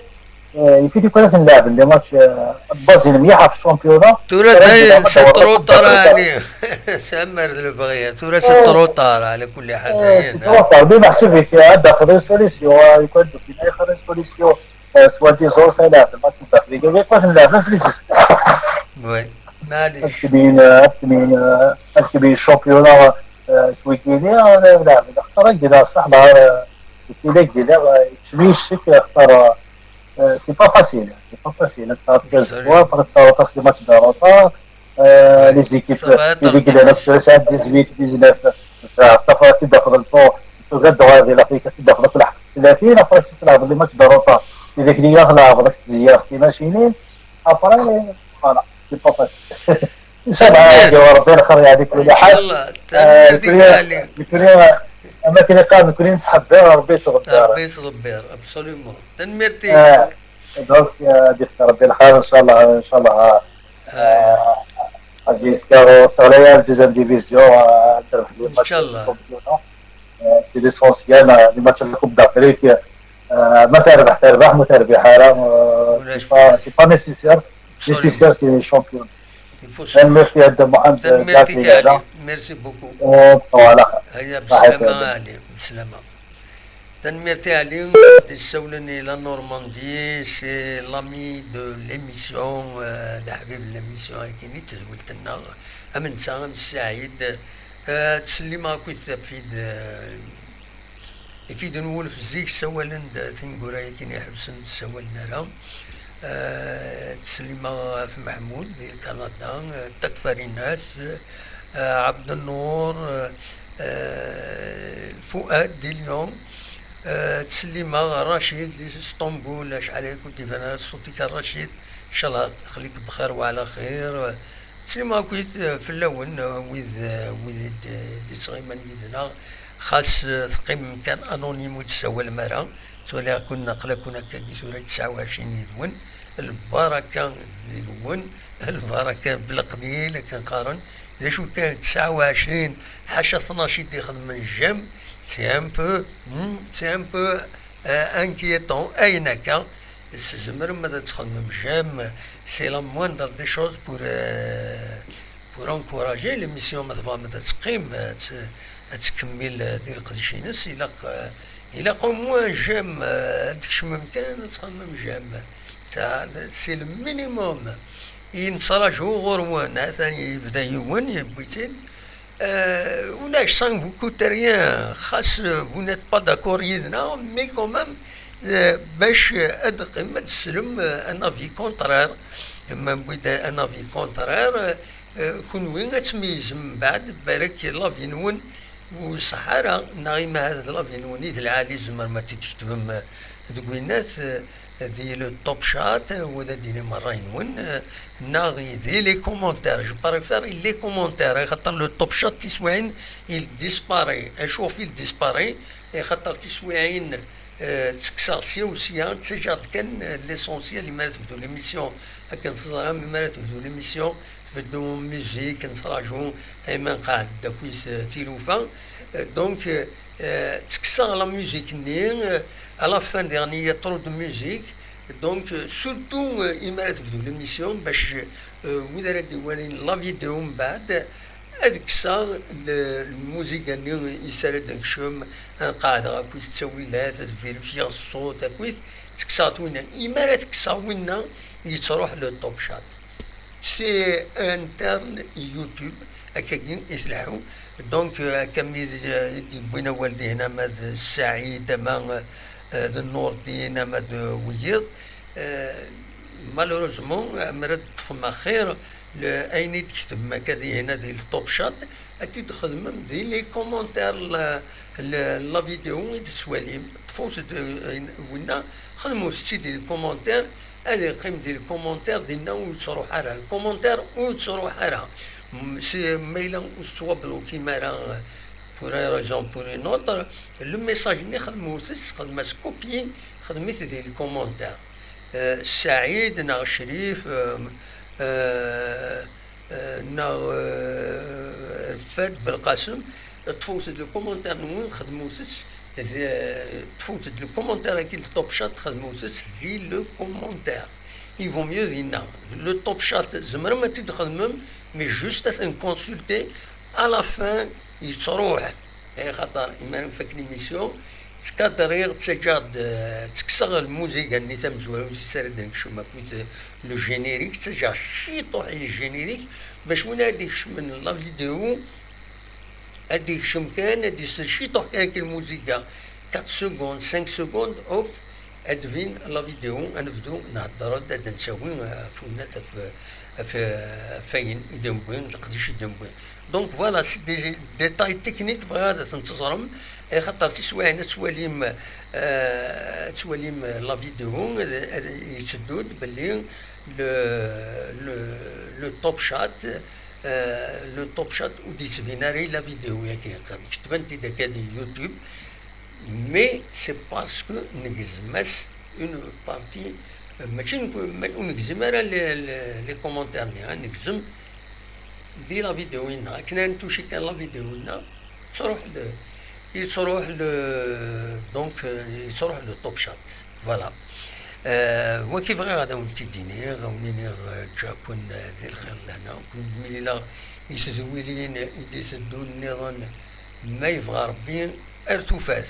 يفيد يكون نلعب لي ماتش بازي مليحه في الشامبيونا تورا داي ستروطار عليه سامر البغيه تورا ستروطار على كل حال ستروطار بما حسب في هذا خرج سوليسيو يكون في خرج سوليسيو سوا دي زور تلعب الماتش الداخلي كيفاش نلعب نفس لي وي معليش الكبير الشامبيونا سويكيني نلعب اختار كذا صح كذا كذا تشويش اختار سي با فاسيل تصاوب تصاوب ماتش ضروطه لي زيكيب صباح اللي ربي كده يحفظك. 18 19 طفره كده في الفو تقدر هذه الافريقيا كده في كل 30 افريقيا تلعب اللي ما تدرطها اذا كنت ياخذها بدك تزيار في ماشينين ابري فوالا سي با باسيل ان شاء الله عادي تنميرتي وربي خير يعطيك كل ان شاء حال الله تنميرتي تعليم. الكريه اماكن قام كلين نسحب دار ربي يصغر دار ربي يصبر ابسوليومون تنميرتي. دونك ديك ربي الخير ان شاء الله ان شاء الله غادي يسكروا صاليا الدوزيام ديفيزيون تربح لي ان شاء الله. سي ليسونسيال لي ماتش الكوب دافريك ما تربح ما تربح سي با نيسيسير نيسيسير سي شامبيون ميرسي هذا محمد تنميرتي تعليم. ميرسي بوكو. فوالا هيا بالسلامة عليم بالسلامة. تنميرتي عليم تسولني لا نورماندي سي لامي دو ليميسيون دا حبيب ليميسيون هاكيني تزولت لنا امن سام السعيد تسلي ماكو تفيد يفيد نقول في الزيك سوالا تنقول هاكيني حبسن سوالنا لها تسليمة في محمود ديال كندا تكفر الناس عبد النور فؤاد ديال اليوم تسليمة رشيد ديال اسطنبول شحال كنت انا صوتك رشيد ان شاء الله يخليك بخير وعلى خير. تسليمة كنت في الاول ويذ دي صغيمان يدنا خاص تقيم كان انونيم وتسوى المرا سواء كنا كنا كديسورة 29 يدون البركة يدون البركة بالقليل كنقارن إذا شو كان 29 حاشا 12 تيخدم من الجم سي ان بو انكييتون أين كان الزمر ماذا تخدم من الجم سي لا موندر دي شوز بور انكوراجي لي ميسيون ماذا تقيم تكمل ديال القديشينس إلا قوم جام ديكش ممكن تخمم جام تاع سي المينيموم ينصراجو غروان ثاني يبدا يون يبويتين ولاش سان بوكو تريان خاص vous n'êtes pas d'accord يدنا مي كومام باش ادقم تسلم ان افي كونترير اما بدا ان افي كونترير كون وين تميز من بعد بالك لافي نون والصحارى نايمة هذا لافين ونيد العالي زمر ما تكتب دوينات ديال التوب شات وذا ديال مرين ون ناغي دي لي كومونتير جو بريفير لي كومونتير خاطر لو توب شات تسوعين يل ديسباري اشوف يل ديسباري خاطر تسوعين تكسر سيوسيان تسجل كان ليسونسيال اللي مالت بدو ليميسيون هكا نصدر مالت بدو ليميسيون بدو ميوزيك نصراجو ايمن قاعد داكويس تيلوفا دونك تكسر لا ميوزيك ني على فان ديرني طرو دو ميوزيك دونك سورتو ايمارات بدو ليميسيون باش وذا ديوالين لا فيديو من بعد اذكسر الموسيقى ني يسال داك شوم قاعد غاكويس تسويلات تفيريفيا الصوت اكويس تكسر وين ايمارات تكسر وين يتروح لو توب شات سي انترن يوتيوب هكاكين يسلحو دونك كمي بوينا والدي هنا ماد السعيد ما النور دينا ماد ويض مالوروزمون مرد فما خير اين تكتب ما كذي هنا ديال التوب شات اكيد تخدم دي لي كومونتير لا فيديو تسوالي تفوت وينا خدموا في ديال الكومونتير هذه قيمة ديال الكومونتير ديالنا وتروح على الكومونتير وتروح على سي ميلا وتوبلو كيما راه بور ريزون بور اون اوتر لو ميساج اللي خدموتس خدمت كوبي خدمت ديال الكومونتير سعيد نا شريف نا فهد بالقاسم تفوت لو كومونتير نون خدموتس تفوت لو كومونتير كي التوب شات خدموتس في لو كومونتير il vaut mieux dire le top chat زمر ما تخدمم مي جوست نكونسلتي على فان يتروح خاطر اما فاك ليميسيون تكادرير تسجاد تكسر الموسيقى اللي تمزوها وتسرد شو ما كنت لو جينيريك تسجع شي طوح الجينيريك باش وين هاديك من لا فيديو هاديك شمكان هادي شي طوح هاك الموسيقى 4 سكوند 5 سكوند اوف ادفين لا فيديو نبدو نهضروا دا نساوي فونات فين يدمبوين نقديش يدمبوين دونك فوالا سي دي ديتاي تكنيك فهذا تنتصرم خاطر تسوى تواليم تواليم لا فيديو يتسدود باللي لو توب شات لو توب شات ودي سفيناري لا فيديو ياكي كتبان تي داك يوتيوب مي سي باسكو نجزمس اون بارتي ماشي نجزم راه لي كومونتير نجزم دي لا فيديو هنا كنا نتوشي كان لا فيديو هنا تروح دونك يصروح لو توب شات فوالا وكيف غير هذا ونتي ديني غاونيني جابون ذي الخير لهنا كنت مليلا يسدويلين يسدون النظام ما يبغى ربي ارتفاس